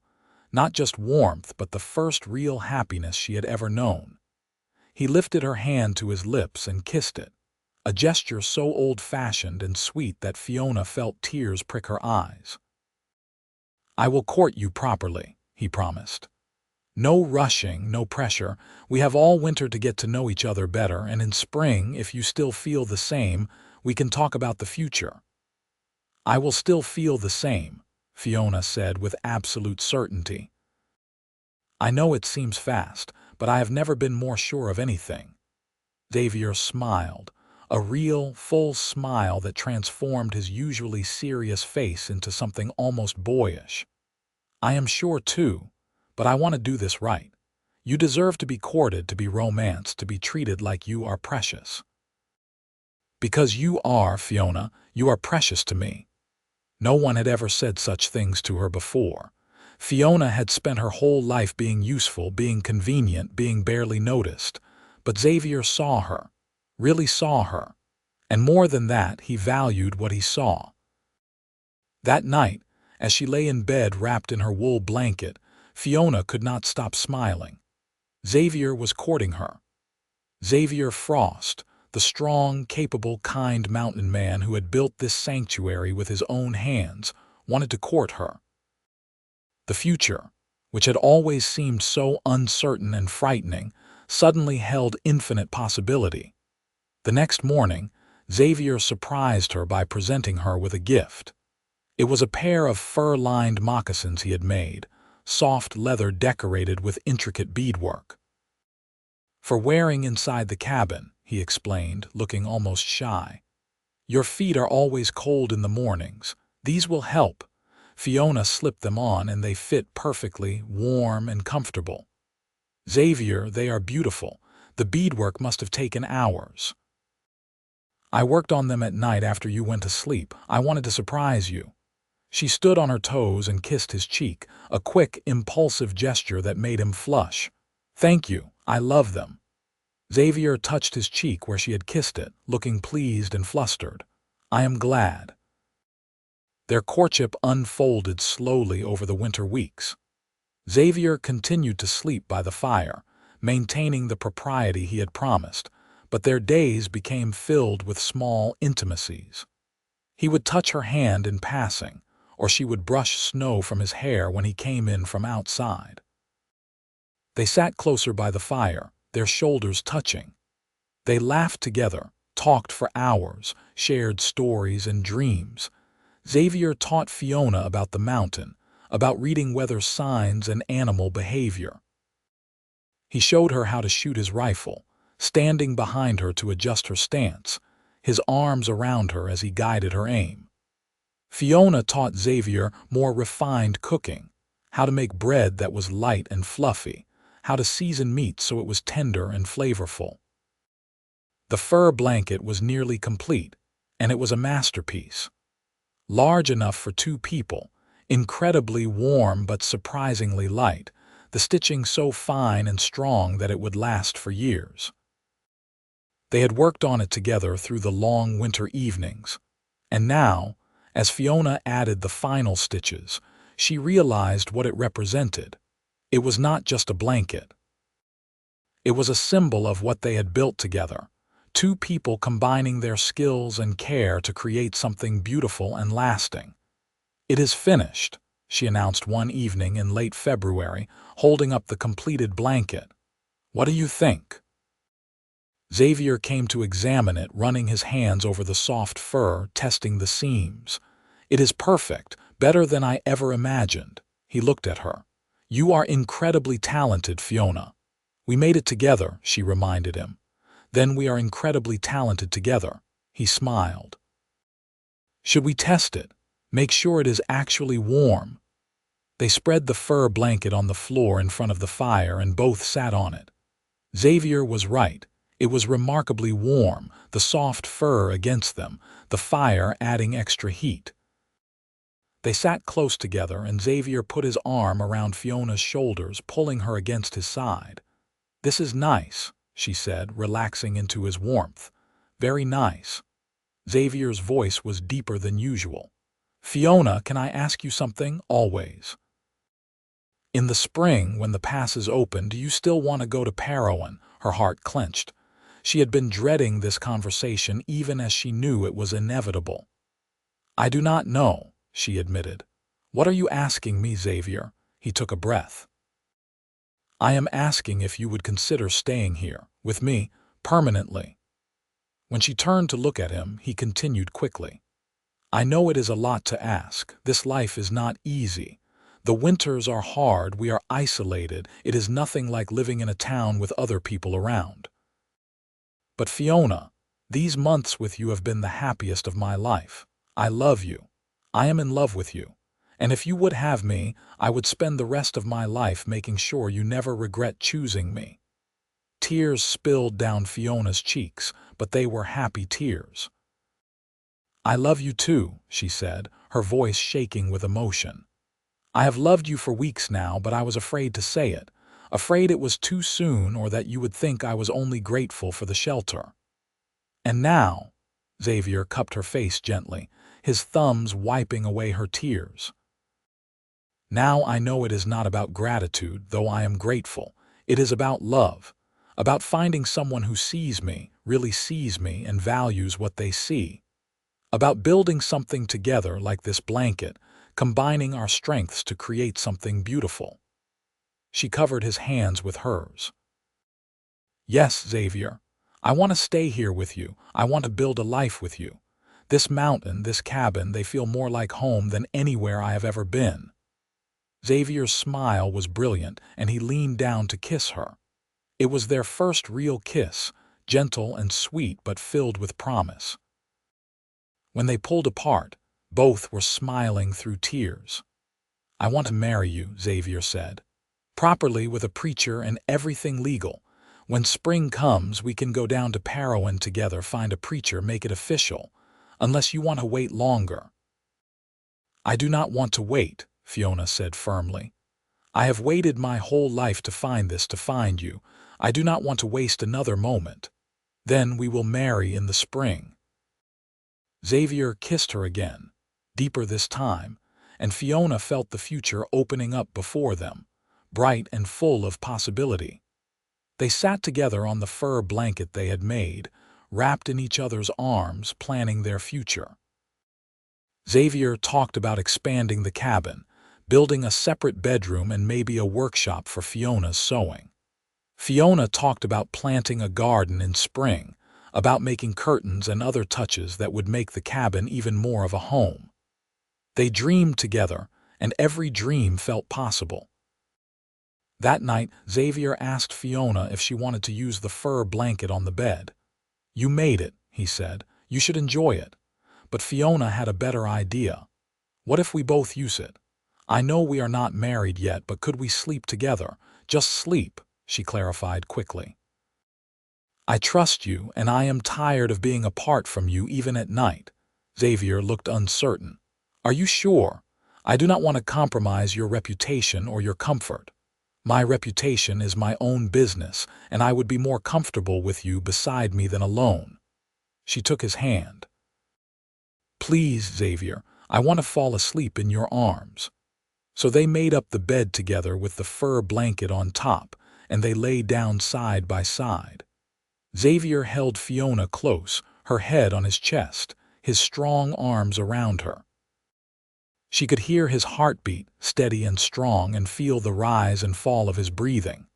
not just warmth but the first real happiness she had ever known. He lifted her hand to his lips and kissed it, a gesture so old-fashioned and sweet that Fiona felt tears prick her eyes. "I will court you properly," he promised. "No rushing, no pressure. We have all winter to get to know each other better, and in spring, if you still feel the same, we can talk about the future." "I will still feel the same," Fiona said with absolute certainty. "I know it seems fast, but I have never been more sure of anything." Xavier smiled, a real, full smile that transformed his usually serious face into something almost boyish. "I am sure too, but I want to do this right. You deserve to be courted, to be romanced, to be treated like you are precious." "Because you are, Fiona, you are precious to me." No one had ever said such things to her before. Fiona had spent her whole life being useful, being convenient, being barely noticed. But Xavier saw her, really saw her, and more than that, he valued what he saw. That night, as she lay in bed wrapped in her wool blanket, Fiona could not stop smiling. Xavier was courting her. Xavier Frost, the strong, capable, kind mountain man who had built this sanctuary with his own hands, wanted to court her. The future, which had always seemed so uncertain and frightening, suddenly held infinite possibility. The next morning, Xavier surprised her by presenting her with a gift. It was a pair of fur-lined moccasins he had made, soft leather decorated with intricate beadwork. "For wearing inside the cabin," he explained, looking almost shy. "Your feet are always cold in the mornings. These will help." Fiona slipped them on and they fit perfectly, warm and comfortable. "Xavier, they are beautiful. The beadwork must have taken hours." "I worked on them at night after you went to sleep. I wanted to surprise you." She stood on her toes and kissed his cheek, a quick, impulsive gesture that made him flush. "Thank you, I love them." Xavier touched his cheek where she had kissed it, looking pleased and flustered. "I am glad." Their courtship unfolded slowly over the winter weeks. Xavier continued to sleep by the fire, maintaining the propriety he had promised, but their days became filled with small intimacies. He would touch her hand in passing, or she would brush snow from his hair when he came in from outside. They sat closer by the fire, their shoulders touching. They laughed together, talked for hours, shared stories and dreams. Xavier taught Fiona about the mountain, about reading weather signs and animal behavior. He showed her how to shoot his rifle, standing behind her to adjust her stance, his arms around her as he guided her aim. Fiona taught Xavier more refined cooking, how to make bread that was light and fluffy, how to season meat so it was tender and flavorful. The fur blanket was nearly complete, and it was a masterpiece. Large enough for 2 people, incredibly warm but surprisingly light, the stitching so fine and strong that it would last for years. They had worked on it together through the long winter evenings, and now, as Fiona added the final stitches, she realized what it represented. It was not just a blanket. It was a symbol of what they had built together, 2 people combining their skills and care to create something beautiful and lasting. "It is finished," she announced one evening in late February, holding up the completed blanket. "What do you think?" Xavier came to examine it, running his hands over the soft fur, testing the seams. "It is perfect, better than I ever imagined." He looked at her. "You are incredibly talented, Fiona." "We made it together," she reminded him. "Then we are incredibly talented together." He smiled. "Should we test it? Make sure it is actually warm." They spread the fur blanket on the floor in front of the fire and both sat on it. Xavier was right. It was remarkably warm, the soft fur against them, the fire adding extra heat. They sat close together and Xavier put his arm around Fiona's shoulders, pulling her against his side. "This is nice," she said, relaxing into his warmth. "Very nice." Xavier's voice was deeper than usual. "Fiona, can I ask you something? Always. In the spring, when the pass is open, do you still want to go to Parowan?" Her heart clenched. She had been dreading this conversation even as she knew it was inevitable. "I do not know," she admitted. "What are you asking me, Xavier?" He took a breath. "I am asking if you would consider staying here, with me, permanently." When she turned to look at him, he continued quickly. "I know it is a lot to ask. This life is not easy. The winters are hard, we are isolated, it is nothing like living in a town with other people around. But Fiona, these months with you have been the happiest of my life. I love you. I am in love with you. And if you would have me, I would spend the rest of my life making sure you never regret choosing me." Tears spilled down Fiona's cheeks, but they were happy tears. "I love you too," she said, her voice shaking with emotion. "I have loved you for weeks now, but I was afraid to say it, afraid it was too soon or that you would think I was only grateful for the shelter. And now," Xavier cupped her face gently, his thumbs wiping away her tears. "Now I know it is not about gratitude, though I am grateful. It is about love, about finding someone who sees me, really sees me, and values what they see. About building something together like this blanket, combining our strengths to create something beautiful." She covered his hands with hers. "Yes, Xavier. I want to stay here with you. I want to build a life with you. This mountain, this cabin, they feel more like home than anywhere I have ever been." Xavier's smile was brilliant, and he leaned down to kiss her. It was their first real kiss, gentle and sweet but filled with promise. When they pulled apart, both were smiling through tears. "I want to marry you," Xavier said. "Properly, with a preacher and everything legal. When spring comes, we can go down to Parowan together, find a preacher, make it official. Unless you want to wait longer." "I do not want to wait," Fiona said firmly. "I have waited my whole life to find this, to find you. I do not want to waste another moment. Then we will marry in the spring." Xavier kissed her again, deeper this time, and Fiona felt the future opening up before them, bright and full of possibility. They sat together on the fur blanket they had made, wrapped in each other's arms, planning their future. Xavier talked about expanding the cabin, building a separate bedroom and maybe a workshop for Fiona's sewing. Fiona talked about planting a garden in spring, about making curtains and other touches that would make the cabin even more of a home. They dreamed together, and every dream felt possible. That night, Xavier asked Fiona if she wanted to use the fur blanket on the bed. "You made it," he said. "You should enjoy it." But Fiona had a better idea. "What if we both use it? I know we are not married yet, but could we sleep together? Just sleep," she clarified quickly. "I trust you, and I am tired of being apart from you even at night." Xavier looked uncertain. "Are you sure? I do not want to compromise your reputation or your comfort. My reputation is my own business, and I would be more comfortable with you beside me than alone." She took his hand. "Please, Xavier, I want to fall asleep in your arms." So they made up the bed together with the fur blanket on top, and they lay down side by side. Xavier held Fiona close, her head on his chest, his strong arms around her. She could hear his heartbeat, steady and strong, and feel the rise and fall of his breathing.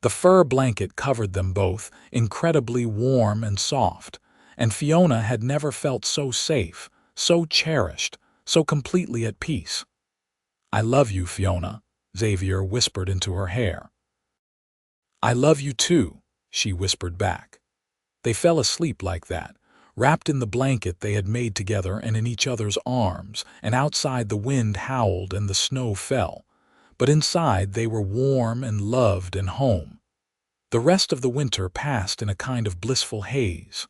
The fur blanket covered them both, incredibly warm and soft, and Fiona had never felt so safe, so cherished, so completely at peace. "I love you, Fiona," Xavier whispered into her hair. "I love you too," she whispered back. They fell asleep like that, wrapped in the blanket they had made together and in each other's arms, and outside the wind howled and the snow fell. But inside they were warm and loved and home. The rest of the winter passed in a kind of blissful haze.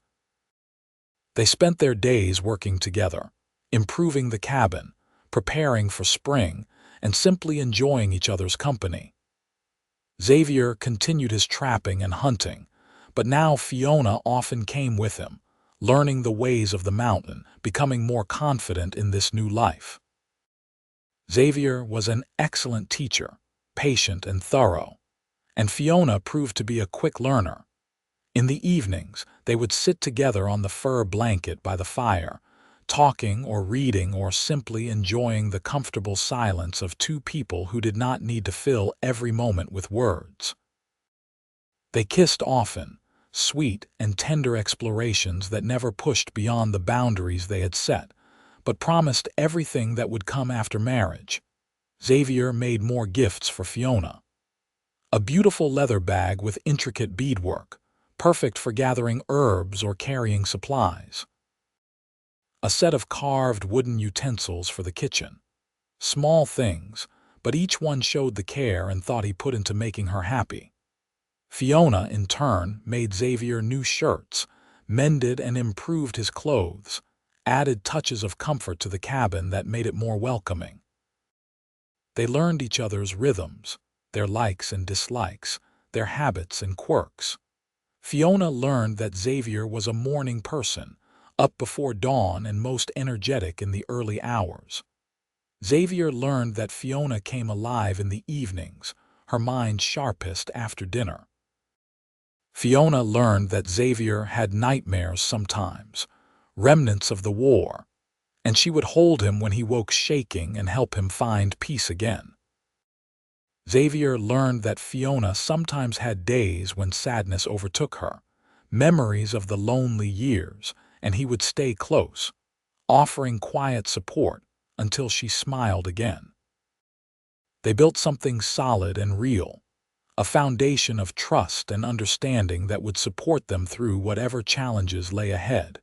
They spent their days working together, improving the cabin, preparing for spring, and simply enjoying each other's company. Xavier continued his trapping and hunting, but now Fiona often came with him, learning the ways of the mountain, becoming more confident in this new life. Xavier was an excellent teacher, patient and thorough, and Fiona proved to be a quick learner. In the evenings, they would sit together on the fur blanket by the fire, talking or reading or simply enjoying the comfortable silence of two people who did not need to fill every moment with words. They kissed often, sweet and tender explorations that never pushed beyond the boundaries they had set, but promised everything that would come after marriage. Xavier made more gifts for Fiona. A beautiful leather bag with intricate beadwork, perfect for gathering herbs or carrying supplies. A set of carved wooden utensils for the kitchen. Small things, but each one showed the care and thought he put into making her happy. Fiona, in turn, made Xavier new shirts, mended and improved his clothes, added touches of comfort to the cabin that made it more welcoming. They learned each other's rhythms, their likes and dislikes, their habits and quirks. Fiona learned that Xavier was a morning person, up before dawn and most energetic in the early hours. Xavier learned that Fiona came alive in the evenings, her mind sharpest after dinner. Fiona learned that Xavier had nightmares sometimes, remnants of the war, and she would hold him when he woke shaking and help him find peace again. Xavier learned that Fiona sometimes had days when sadness overtook her, memories of the lonely years, and he would stay close, offering quiet support until she smiled again. They built something solid and real, a foundation of trust and understanding that would support them through whatever challenges lay ahead.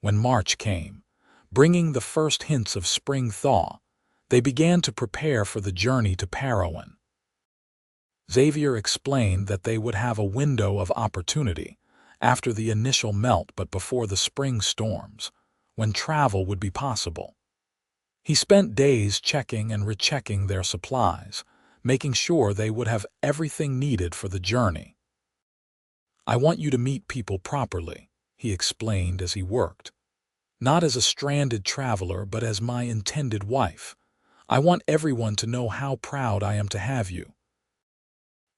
When March came, bringing the first hints of spring thaw, they began to prepare for the journey to Parowan. Xavier explained that they would have a window of opportunity after the initial melt but before the spring storms, when travel would be possible. He spent days checking and rechecking their supplies, making sure they would have everything needed for the journey. "I want you to meet people properly," he explained as he worked. "Not as a stranded traveler, but as my intended wife. I want everyone to know how proud I am to have you."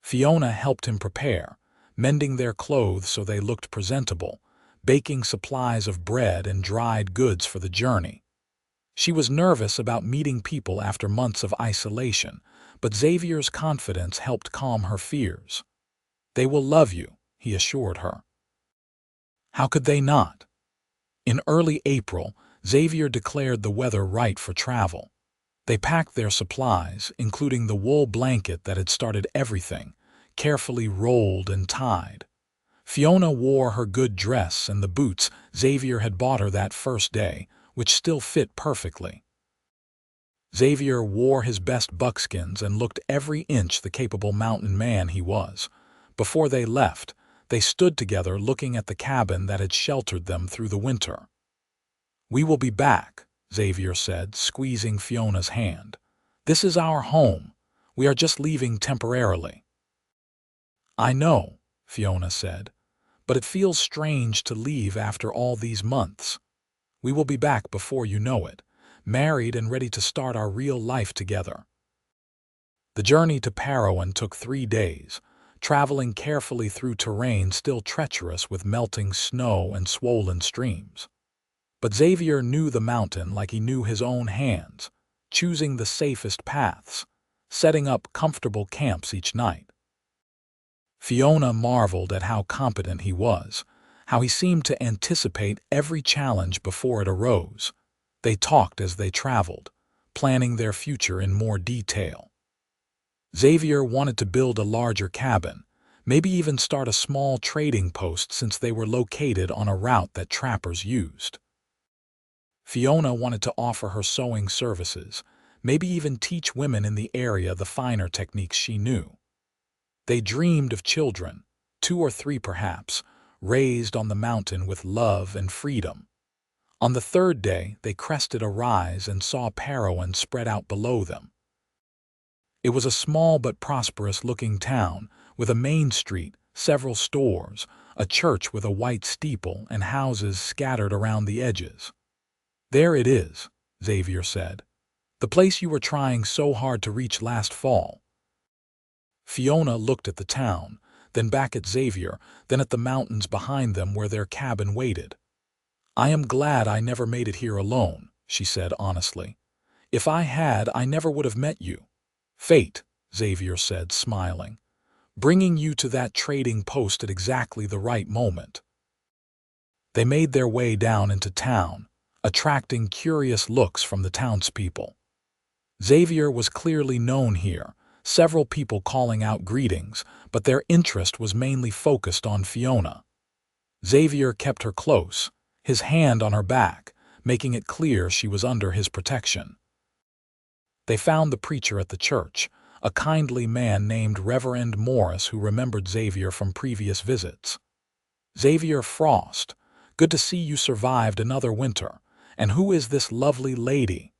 Fiona helped him prepare, mending their clothes so they looked presentable, baking supplies of bread and dried goods for the journey. She was nervous about meeting people after months of isolation, but Xavier's confidence helped calm her fears. "They will love you," he assured her. How could they not? In early April, Xavier declared the weather right for travel. They packed their supplies, including the wool blanket that had started everything, carefully rolled and tied. Fiona wore her good dress and the boots Xavier had bought her that first day, which still fit perfectly. Xavier wore his best buckskins and looked every inch the capable mountain man he was. Before they left, they stood together looking at the cabin that had sheltered them through the winter. "We will be back," Xavier said, squeezing Fiona's hand. "This is our home. We are just leaving temporarily." "I know," Fiona said, "but it feels strange to leave after all these months. We will be back before you know it, married and ready to start our real life together." The journey to Parowan took 3 days, traveling carefully through terrain still treacherous with melting snow and swollen streams. But Xavier knew the mountain like he knew his own hands, choosing the safest paths, setting up comfortable camps each night. Fiona marveled at how competent he was, how he seemed to anticipate every challenge before it arose. They talked as they traveled, planning their future in more detail. Xavier wanted to build a larger cabin, Maybe even start a small trading post since they were located on a route that trappers used. Fiona wanted to offer her sewing services, maybe even teach women in the area the finer techniques she knew. They dreamed of children, 2 or 3 perhaps, raised on the mountain with love and freedom. On the third day, they crested a rise and saw Parowan spread out below them. It was a small but prosperous-looking town, with a main street, several stores, a church with a white steeple, and houses scattered around the edges. "There it is," Xavier said. "The place you were trying so hard to reach last fall." Fiona looked at the town, then back at Xavier, then at the mountains behind them where their cabin waited. "I am glad I never made it here alone," she said honestly. "If I had, I never would have met you." "Fate," Xavier said, smiling, "bringing you to that trading post at exactly the right moment." They made their way down into town, attracting curious looks from the townspeople. Xavier was clearly known here, several people calling out greetings, but their interest was mainly focused on Fiona. Xavier kept her close, his hand on her back, making it clear she was under his protection. They found the preacher at the church, a kindly man named Reverend Morris who remembered Xavier from previous visits. "Xavier Frost, good to see you survived another winter. And who is this lovely lady?"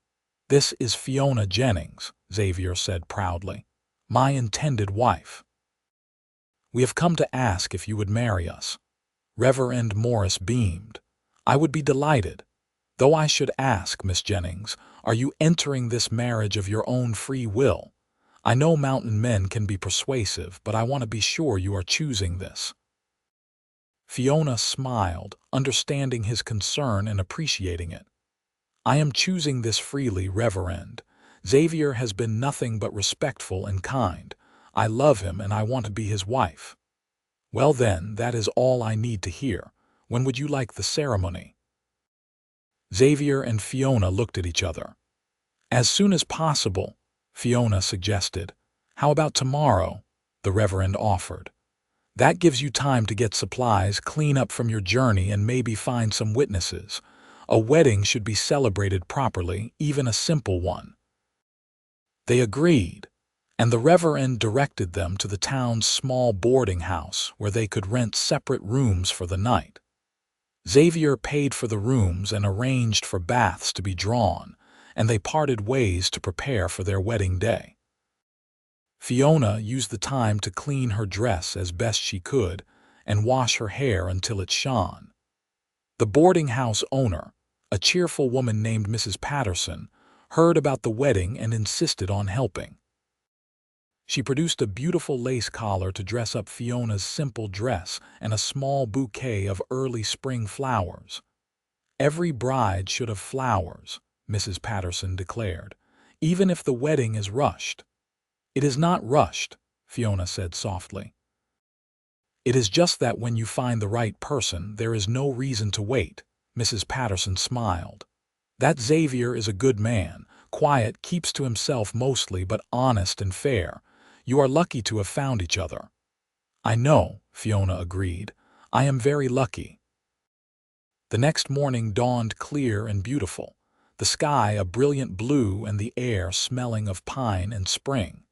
"This is Fiona Jennings," Xavier said proudly, "my intended wife. We have come to ask if you would marry us." Reverend Morris beamed. "I would be delighted. Though I should ask, Miss Jennings, are you entering this marriage of your own free will? I know mountain men can be persuasive, but I want to be sure you are choosing this." Fiona smiled, understanding his concern and appreciating it. "I am choosing this freely, Reverend. Xavier has been nothing but respectful and kind. I love him and I want to be his wife." "Well then, that is all I need to hear. When would you like the ceremony?" Xavier and Fiona looked at each other. "As soon as possible," Fiona suggested. "How about tomorrow?" the Reverend offered. "That gives you time to get supplies, clean up from your journey, and maybe find some witnesses. A wedding should be celebrated properly, even a simple one." They agreed, and the Reverend directed them to the town's small boarding house where they could rent separate rooms for the night. Xavier paid for the rooms and arranged for baths to be drawn, and they parted ways to prepare for their wedding day. Fiona used the time to clean her dress as best she could and wash her hair until it shone. The boarding house owner, a cheerful woman named Mrs. Patterson, heard about the wedding and insisted on helping. She produced a beautiful lace collar to dress up Fiona's simple dress and a small bouquet of early spring flowers. "Every bride should have flowers," Mrs. Patterson declared, "even if the wedding is rushed." "It is not rushed," Fiona said softly. "It is just that when you find the right person, there is no reason to wait," Mrs. Patterson smiled. "That Xavier is a good man, quiet, keeps to himself mostly, but honest and fair. You are lucky to have found each other." "I know," Fiona agreed. "I am very lucky." The next morning dawned clear and beautiful, the sky a brilliant blue and the air smelling of pine and spring.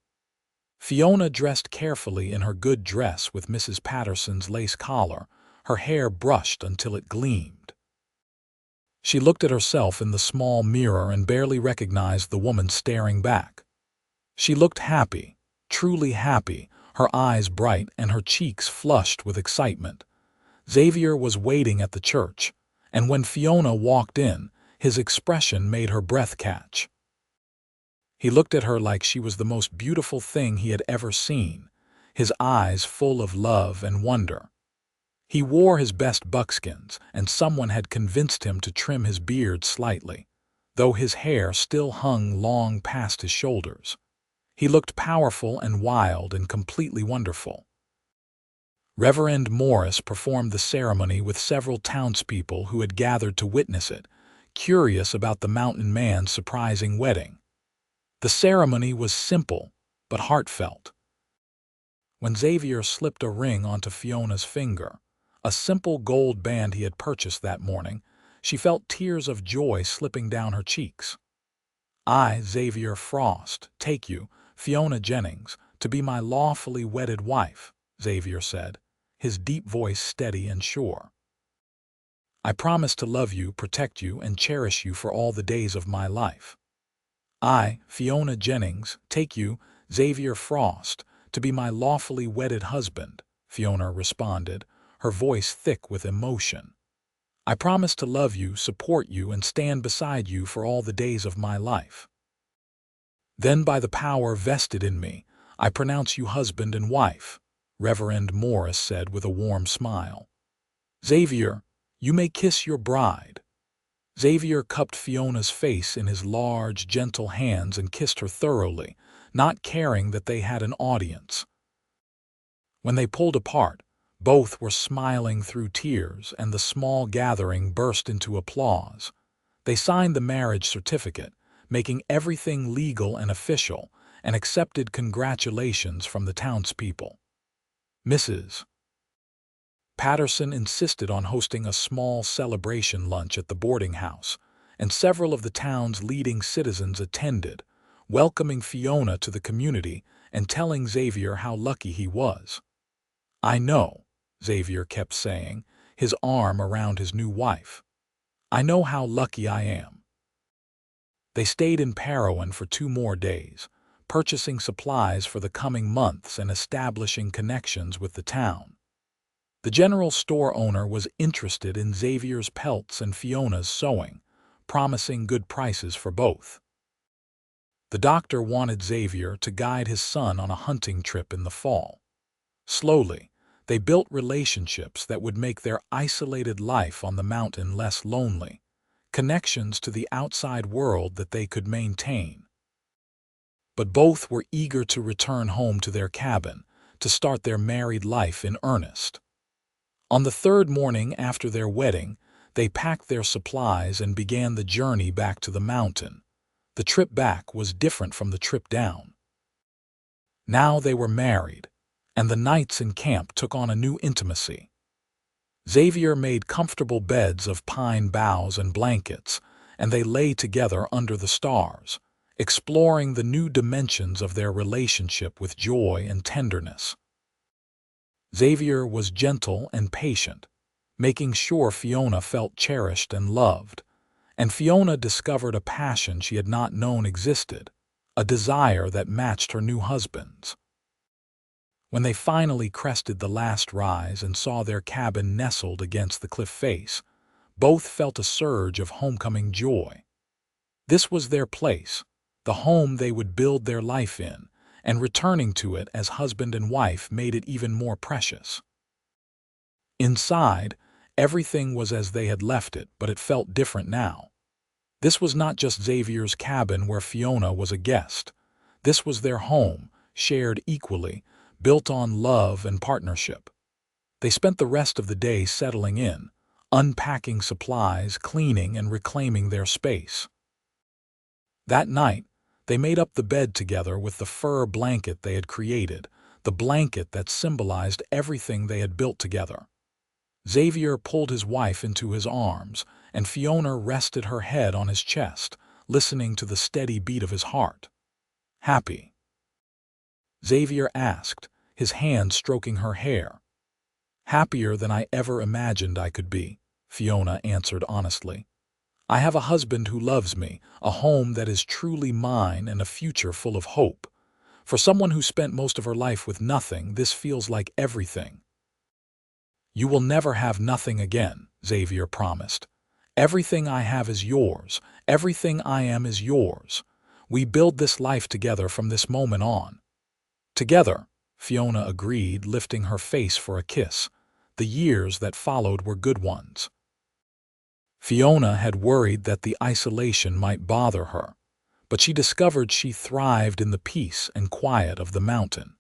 Fiona dressed carefully in her good dress with Mrs. Patterson's lace collar, her hair brushed until it gleamed. She looked at herself in the small mirror and barely recognized the woman staring back. She looked happy, truly happy, her eyes bright and her cheeks flushed with excitement. Xavier was waiting at the church, and when Fiona walked in, his expression made her breath catch. He looked at her like she was the most beautiful thing he had ever seen, his eyes full of love and wonder. He wore his best buckskins, and someone had convinced him to trim his beard slightly, though his hair still hung long past his shoulders. He looked powerful and wild and completely wonderful. Reverend Morris performed the ceremony with several townspeople who had gathered to witness it, curious about the mountain man's surprising wedding. The ceremony was simple but heartfelt. when Xavier slipped a ring onto Fiona's finger, a simple gold band he had purchased that morning. She felt tears of joy slipping down her cheeks. "I, Xavier Frost, take you, Fiona Jennings, to be my lawfully wedded wife," Xavier said, his deep voice steady and sure. "I promise to love you, protect you, and cherish you for all the days of my life. I, Fiona Jennings, take you, Xavier Frost, to be my lawfully wedded husband," Fiona responded, her voice thick with emotion. "I promise to love you, support you, and stand beside you for all the days of my life. Then by the power vested in me, I pronounce you husband and wife," Reverend Morris said with a warm smile. "Xavier, you may kiss your bride." Xavier cupped Fiona's face in his large, gentle hands and kissed her thoroughly, not caring that they had an audience. When they pulled apart, both were smiling through tears, and the small gathering burst into applause. They signed the marriage certificate, making everything legal and official, and accepted congratulations from the townspeople. Mrs. Patterson insisted on hosting a small celebration lunch at the boarding house, and several of the town's leading citizens attended, welcoming Fiona to the community and telling Xavier how lucky he was. "I know," Xavier kept saying, his arm around his new wife. "I know how lucky I am." They stayed in Parowan for 2 more days, purchasing supplies for the coming months and establishing connections with the town. The general store owner was interested in Xavier's pelts and Fiona's sewing, promising good prices for both. The doctor wanted Xavier to guide his son on a hunting trip in the fall. Slowly, they built relationships that would make their isolated life on the mountain less lonely, connections to the outside world that they could maintain. But both were eager to return home to their cabin, to start their married life in earnest. On the 3rd morning after their wedding, they packed their supplies and began the journey back to the mountain. The trip back was different from the trip down. Now they were married, and the nights in camp took on a new intimacy. Xavier made comfortable beds of pine boughs and blankets, and they lay together under the stars, exploring the new dimensions of their relationship with joy and tenderness. Xavier was gentle and patient, making sure Fiona felt cherished and loved, and Fiona discovered a passion she had not known existed, a desire that matched her new husband's. When they finally crested the last rise and saw their cabin nestled against the cliff face, both felt a surge of homecoming joy. This was their place, the home they would build their life in, and returning to it as husband and wife made it even more precious. Inside, everything was as they had left it, but it felt different now. This was not just Xavier's cabin where Fiona was a guest. This was their home, shared equally, built on love and partnership. They spent the rest of the day settling in, unpacking supplies, cleaning, and reclaiming their space. That night, they made up the bed together with the fur blanket they had created, the blanket that symbolized everything they had built together. Xavier pulled his wife into his arms, and Fiona rested her head on his chest, listening to the steady beat of his heart. "Happy?" Xavier asked, his hand stroking her hair. "Happier than I ever imagined I could be," Fiona answered honestly. "I have a husband who loves me, a home that is truly mine, and a future full of hope. For someone who spent most of her life with nothing, this feels like everything." "You will never have nothing again," Xavier promised. "Everything I have is yours. Everything I am is yours. We build this life together from this moment on." "Together," Fiona agreed, lifting her face for a kiss. The years that followed were good ones. Fiona had worried that the isolation might bother her, but she discovered she thrived in the peace and quiet of the mountain.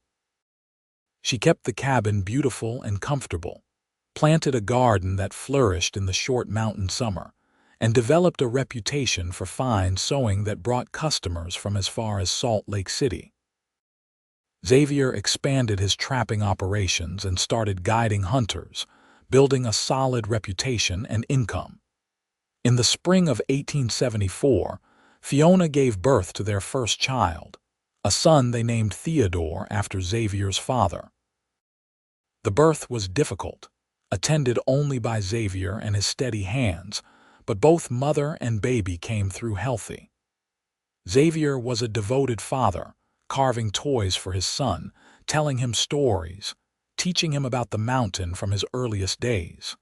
She kept the cabin beautiful and comfortable, planted a garden that flourished in the short mountain summer, and developed a reputation for fine sewing that brought customers from as far as Salt Lake City. Xavier expanded his trapping operations and started guiding hunters, building a solid reputation and income. In the spring of 1874, Fiona gave birth to their first child, a son they named Theodore after Xavier's father. The birth was difficult, attended only by Xavier and his steady hands, but both mother and baby came through healthy. Xavier was a devoted father, carving toys for his son, telling him stories, teaching him about the mountain from his earliest days.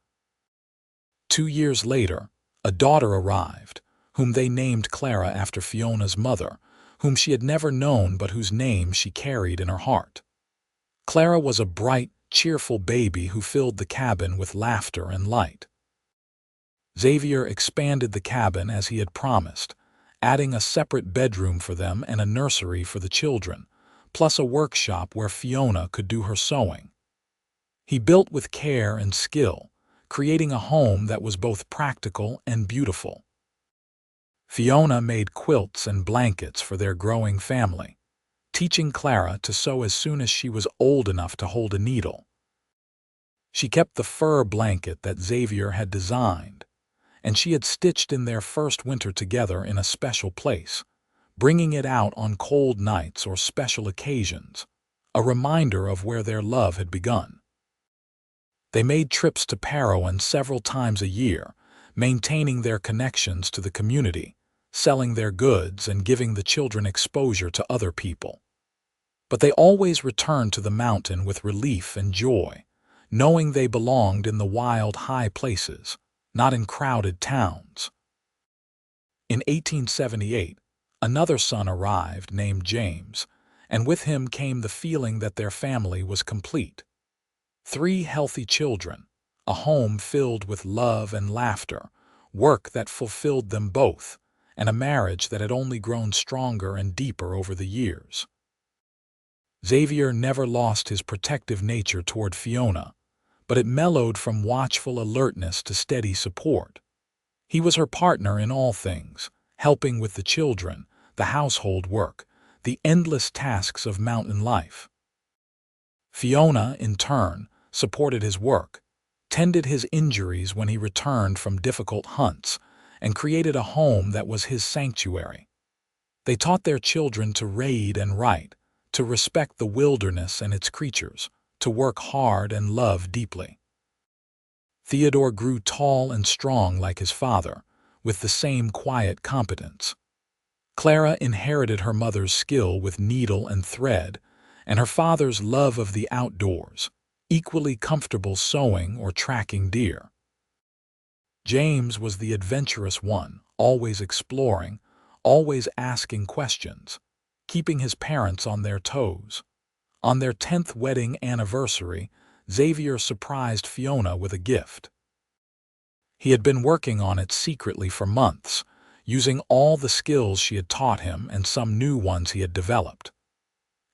2 years later, a daughter arrived, whom they named Clara after Fiona's mother, whom she had never known but whose name she carried in her heart. Clara was a bright, cheerful baby who filled the cabin with laughter and light. Xavier expanded the cabin as he had promised, adding a separate bedroom for them and a nursery for the children, plus a workshop where Fiona could do her sewing. He built with care and skill, creating a home that was both practical and beautiful. Fiona made quilts and blankets for their growing family, teaching Clara to sew as soon as she was old enough to hold a needle. She kept the fur blanket that Xavier had designed, and she had stitched in their first winter together in a special place, bringing it out on cold nights or special occasions, a reminder of where their love had begun. They made trips to Parowan several times a year, maintaining their connections to the community, selling their goods and giving the children exposure to other people. But they always returned to the mountain with relief and joy, knowing they belonged in the wild, high places, not in crowded towns. In 1878, another son arrived named James, and with him came the feeling that their family was complete. 3 healthy children, a home filled with love and laughter, work that fulfilled them both, and a marriage that had only grown stronger and deeper over the years. Xavier never lost his protective nature toward Fiona, but it mellowed from watchful alertness to steady support. He was her partner in all things, helping with the children, the household work, the endless tasks of mountain life. Fiona, in turn, supported his work, tended his injuries when he returned from difficult hunts, and created a home that was his sanctuary. They taught their children to read and write, to respect the wilderness and its creatures, to work hard and love deeply. Theodore grew tall and strong like his father, with the same quiet competence. Clara inherited her mother's skill with needle and thread, and her father's love of the outdoors, equally comfortable sewing or tracking deer. James was the adventurous one, always exploring, always asking questions, keeping his parents on their toes. On their 10th wedding anniversary, Xavier surprised Fiona with a gift. He had been working on it secretly for months, using all the skills she had taught him and some new ones he had developed.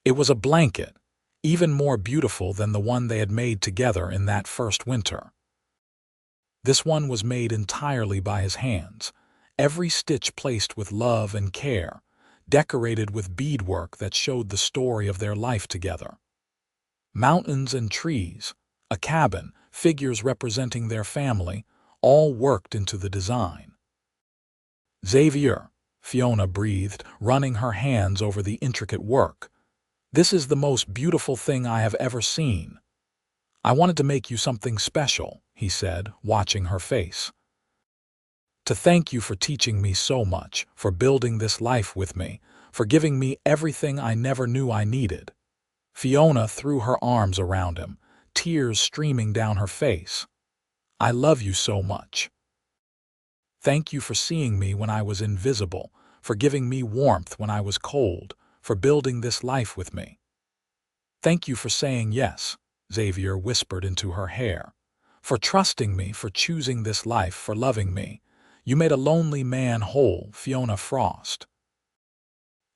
It was a blanket, even more beautiful than the one they had made together in that first winter. This one was made entirely by his hands, every stitch placed with love and care, decorated with beadwork that showed the story of their life together. Mountains and trees, a cabin, figures representing their family, all worked into the design. "Xavier," Fiona breathed, running her hands over the intricate work, "this is the most beautiful thing I have ever seen." "I wanted to make you something special," he said, watching her face. "To thank you for teaching me so much, for building this life with me, for giving me everything I never knew I needed." Fiona threw her arms around him, tears streaming down her face. "I love you so much. Thank you for seeing me when I was invisible, for giving me warmth when I was cold, for building this life with me." "Thank you for saying yes," Xavier whispered into her hair. "For trusting me, for choosing this life, for loving me. You made a lonely man whole, Fiona Frost."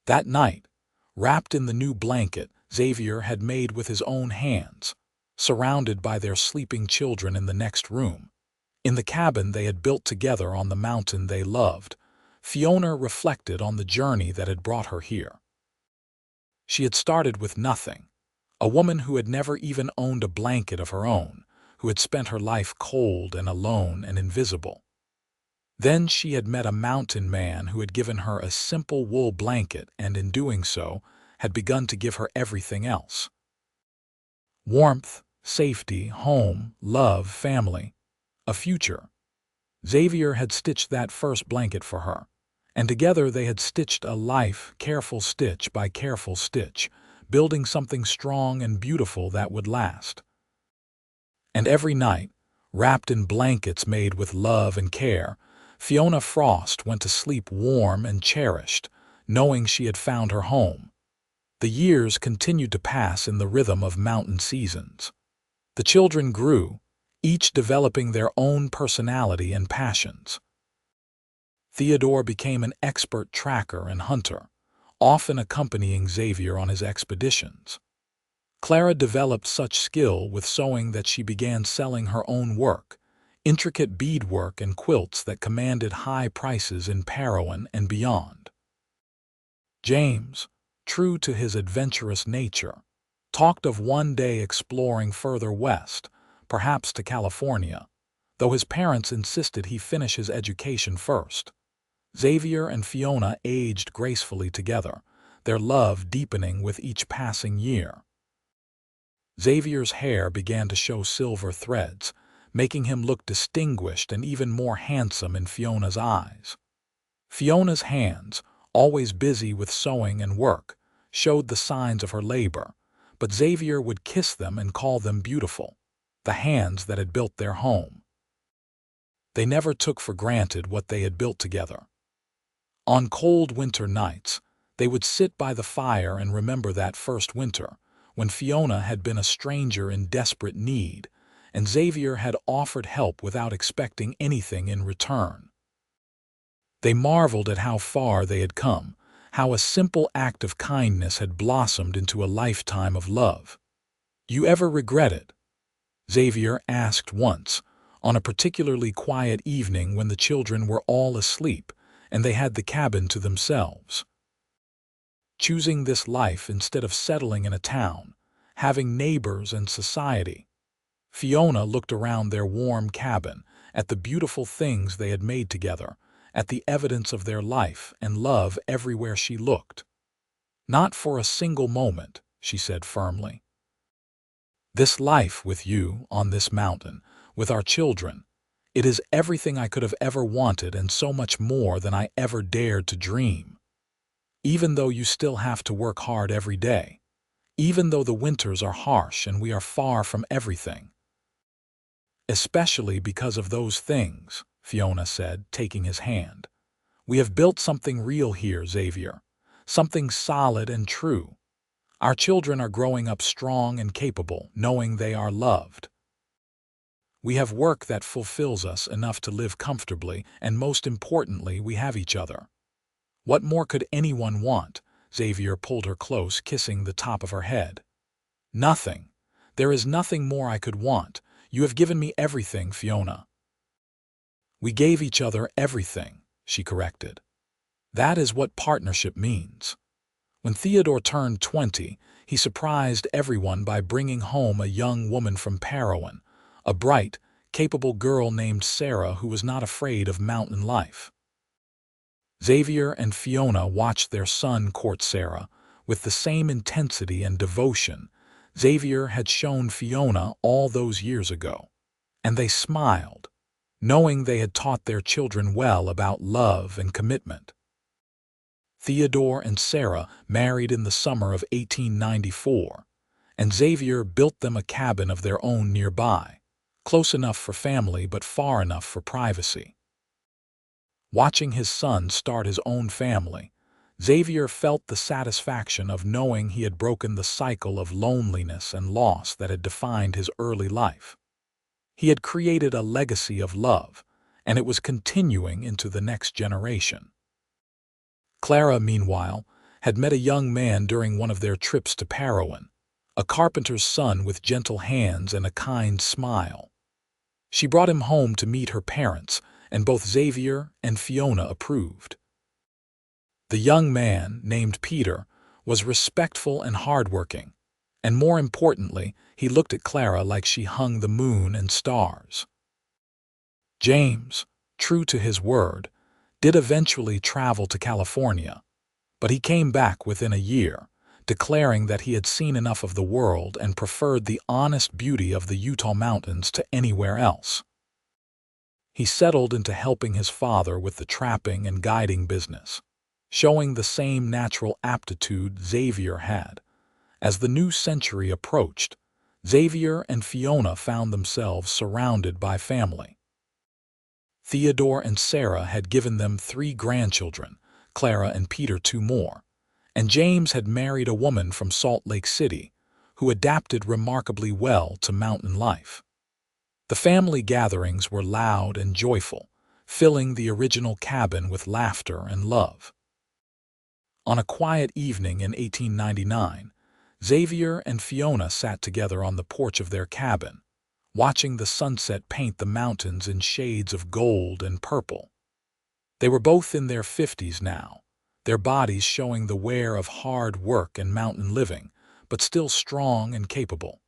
That night, wrapped in the new blanket Xavier had made with his own hands, surrounded by their sleeping children in the next room, in the cabin they had built together on the mountain they loved, Fiona reflected on the journey that had brought her here. She had started with nothing, a woman who had never even owned a blanket of her own, who had spent her life cold and alone and invisible. Then she had met a mountain man who had given her a simple wool blanket and, in doing so, had begun to give her everything else. Warmth, safety, home, love, family, a future. Xavier had stitched that first blanket for her, and together they had stitched a life, careful stitch by careful stitch, building something strong and beautiful that would last. And every night, wrapped in blankets made with love and care, Fiona Frost went to sleep warm and cherished, knowing she had found her home. The years continued to pass in the rhythm of mountain seasons. The children grew, each developing their own personality and passions. Theodore became an expert tracker and hunter, often accompanying Xavier on his expeditions. Clara developed such skill with sewing that she began selling her own work, intricate beadwork and quilts that commanded high prices in Parowan and beyond. James, true to his adventurous nature, talked of one day exploring further west, perhaps to California, though his parents insisted he finish his education first. Xavier and Fiona aged gracefully together, their love deepening with each passing year. Xavier's hair began to show silver threads, making him look distinguished and even more handsome in Fiona's eyes. Fiona's hands, always busy with sewing and work, showed the signs of her labor, but Xavier would kiss them and call them beautiful, the hands that had built their home. They never took for granted what they had built together. On cold winter nights, they would sit by the fire and remember that first winter, when Fiona had been a stranger in desperate need, and Xavier had offered help without expecting anything in return. They marveled at how far they had come, how a simple act of kindness had blossomed into a lifetime of love. "You ever regret it?" Xavier asked once, on a particularly quiet evening when the children were all asleep and they had the cabin to themselves. Choosing this life instead of settling in a town, having neighbors and society. Fiona looked around their warm cabin, at the beautiful things they had made together, at the evidence of their life and love everywhere she looked. "Not for a single moment," she said firmly. "This life with you on this mountain, with our children, it is everything I could have ever wanted and so much more than I ever dared to dream. Even though you still have to work hard every day, even though the winters are harsh and we are far from everything." "Especially because of those things," Fiona said, taking his hand. "We have built something real here, Xavier, something solid and true. Our children are growing up strong and capable, knowing they are loved. We have work that fulfills us enough to live comfortably, and most importantly, we have each other. What more could anyone want?" Xavier pulled her close, kissing the top of her head. "Nothing. There is nothing more I could want. You have given me everything, Fiona." "We gave each other everything," she corrected. "That is what partnership means." When Theodore turned 20, he surprised everyone by bringing home a young woman from Parowan, a bright, capable girl named Sarah who was not afraid of mountain life. Xavier and Fiona watched their son court Sarah with the same intensity and devotion Xavier had shown Fiona all those years ago, and they smiled, knowing they had taught their children well about love and commitment. Theodore and Sarah married in the summer of 1894, and Xavier built them a cabin of their own nearby, close enough for family but far enough for privacy. Watching his son start his own family, Xavier felt the satisfaction of knowing he had broken the cycle of loneliness and loss that had defined his early life. He had created a legacy of love, and it was continuing into the next generation. Clara, meanwhile, had met a young man during one of their trips to Parowan, a carpenter's son with gentle hands and a kind smile. She brought him home to meet her parents, and both Xavier and Fiona approved. The young man, named Peter, was respectful and hardworking, and more importantly, he looked at Clara like she hung the moon and stars. James, true to his word, did eventually travel to California, but he came back within a year, declaring that he had seen enough of the world and preferred the honest beauty of the Utah mountains to anywhere else. He settled into helping his father with the trapping and guiding business, showing the same natural aptitude Xavier had. As the new century approached, Xavier and Fiona found themselves surrounded by family. Theodore and Sarah had given them 3 grandchildren, Clara and Peter 2 more, and James had married a woman from Salt Lake City who adapted remarkably well to mountain life. The family gatherings were loud and joyful, filling the original cabin with laughter and love. On a quiet evening in 1899, Xavier and Fiona sat together on the porch of their cabin, watching the sunset paint the mountains in shades of gold and purple. They were both in their 50s now, their bodies showing the wear of hard work and mountain living, but still strong and capable.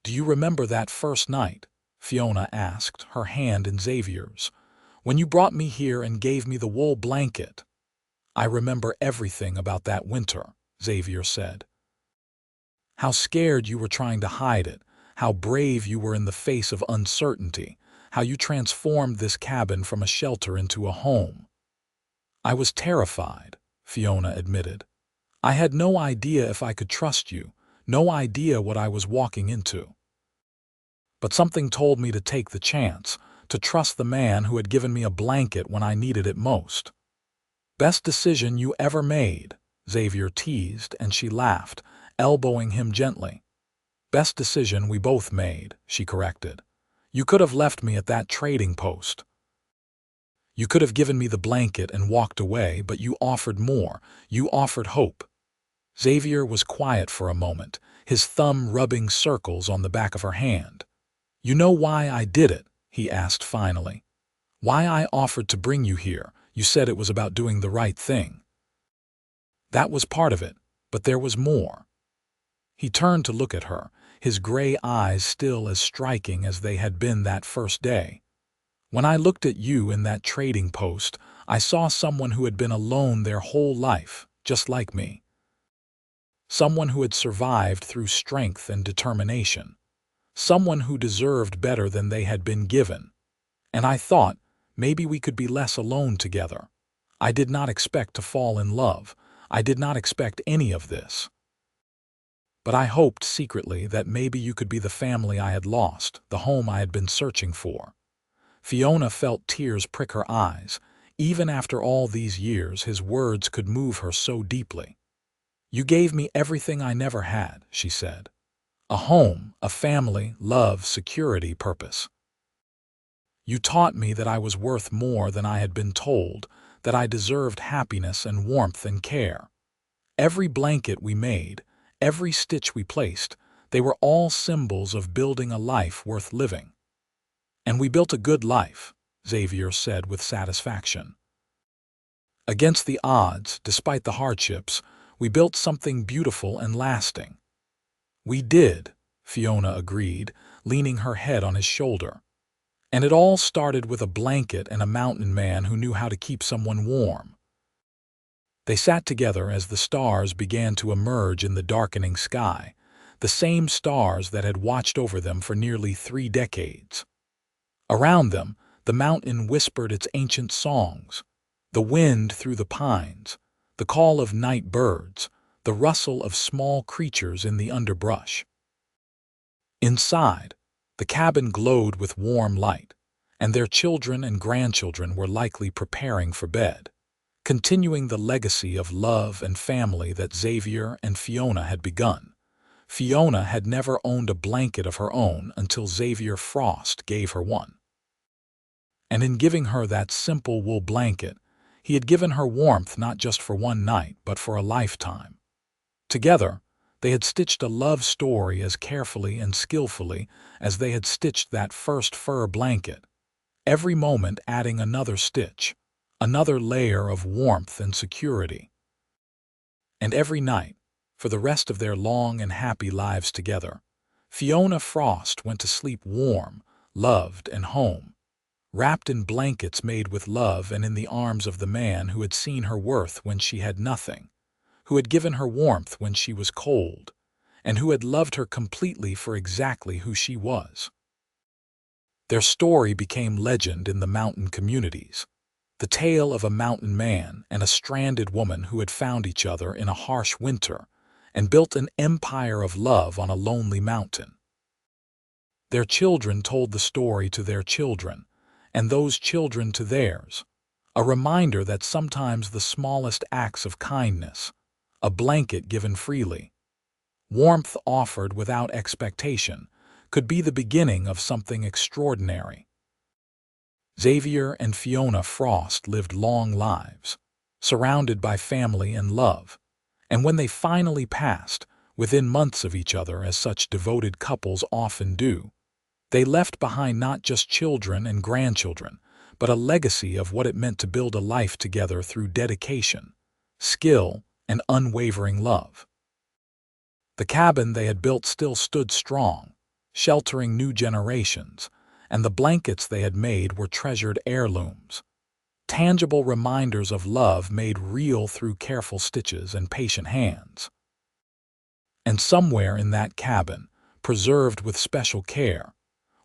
"Do you remember that first night?" Fiona asked, her hand in Xavier's. "When you brought me here and gave me the wool blanket?" "I remember everything about that winter," Xavier said. "How scared you were trying to hide it, how brave you were in the face of uncertainty, how you transformed this cabin from a shelter into a home." "I was terrified," Fiona admitted. "I had no idea if I could trust you, no idea what I was walking into. But something told me to take the chance, to trust the man who had given me a blanket when I needed it most." "Best decision you ever made," Xavier teased, and she laughed, elbowing him gently. "Best decision we both made," she corrected. "You could have left me at that trading post. You could have given me the blanket and walked away, but you offered more. You offered hope." Xavier was quiet for a moment, his thumb rubbing circles on the back of her hand. "You know why I did it?" he asked finally. "Why I offered to bring you here? You said it was about doing the right thing." "That was part of it, but there was more." He turned to look at her, his gray eyes still as striking as they had been that first day. "When I looked at you in that trading post, I saw someone who had been alone their whole life, just like me. Someone who had survived through strength and determination. Someone who deserved better than they had been given. And I thought, maybe we could be less alone together. I did not expect to fall in love. I did not expect any of this. But I hoped secretly that maybe you could be the family I had lost, the home I had been searching for." Fiona felt tears prick her eyes. Even after all these years, his words could move her so deeply. "You gave me everything I never had," she said. "A home, a family, love, security, purpose. You taught me that I was worth more than I had been told, that I deserved happiness and warmth and care. Every blanket we made, every stitch we placed, they were all symbols of building a life worth living. And we built a good life," Xavier said with satisfaction. "Against the odds, despite the hardships, we built something beautiful and lasting." "We did," Fiona agreed, leaning her head on his shoulder. "And it all started with a blanket and a mountain man who knew how to keep someone warm." They sat together as the stars began to emerge in the darkening sky, the same stars that had watched over them for nearly 3 decades. Around them, the mountain whispered its ancient songs, the wind through the pines, the call of night birds, the rustle of small creatures in the underbrush. Inside, the cabin glowed with warm light, and their children and grandchildren were likely preparing for bed, continuing the legacy of love and family that Xavier and Fiona had begun. Fiona had never owned a blanket of her own until Xavier Frost gave her one. And in giving her that simple wool blanket, he had given her warmth not just for one night, but for a lifetime. Together, they had stitched a love story as carefully and skillfully as they had stitched that first fur blanket, every moment adding another stitch, another layer of warmth and security. And every night, for the rest of their long and happy lives together, Fiona Frost went to sleep warm, loved, and home, wrapped in blankets made with love and in the arms of the man who had seen her worth when she had nothing, who had given her warmth when she was cold, and who had loved her completely for exactly who she was. Their story became legend in the mountain communities, the tale of a mountain man and a stranded woman who had found each other in a harsh winter and built an empire of love on a lonely mountain. Their children told the story to their children, and those children to theirs, a reminder that sometimes the smallest acts of kindness, a blanket given freely, warmth offered without expectation, could be the beginning of something extraordinary. Xavier and Fiona Frost lived long lives, surrounded by family and love, and when they finally passed, within months of each other as such devoted couples often do, they left behind not just children and grandchildren, but a legacy of what it meant to build a life together through dedication, skill, and unwavering love. The cabin they had built still stood strong, sheltering new generations, and the blankets they had made were treasured heirlooms, tangible reminders of love made real through careful stitches and patient hands. And somewhere in that cabin, preserved with special care,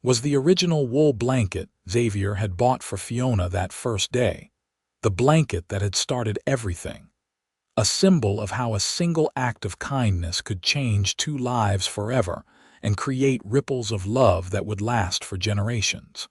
was the original wool blanket Xavier had bought for Fiona that first day, the blanket that had started everything, a symbol of how a single act of kindness could change two lives forever and create ripples of love that would last for generations.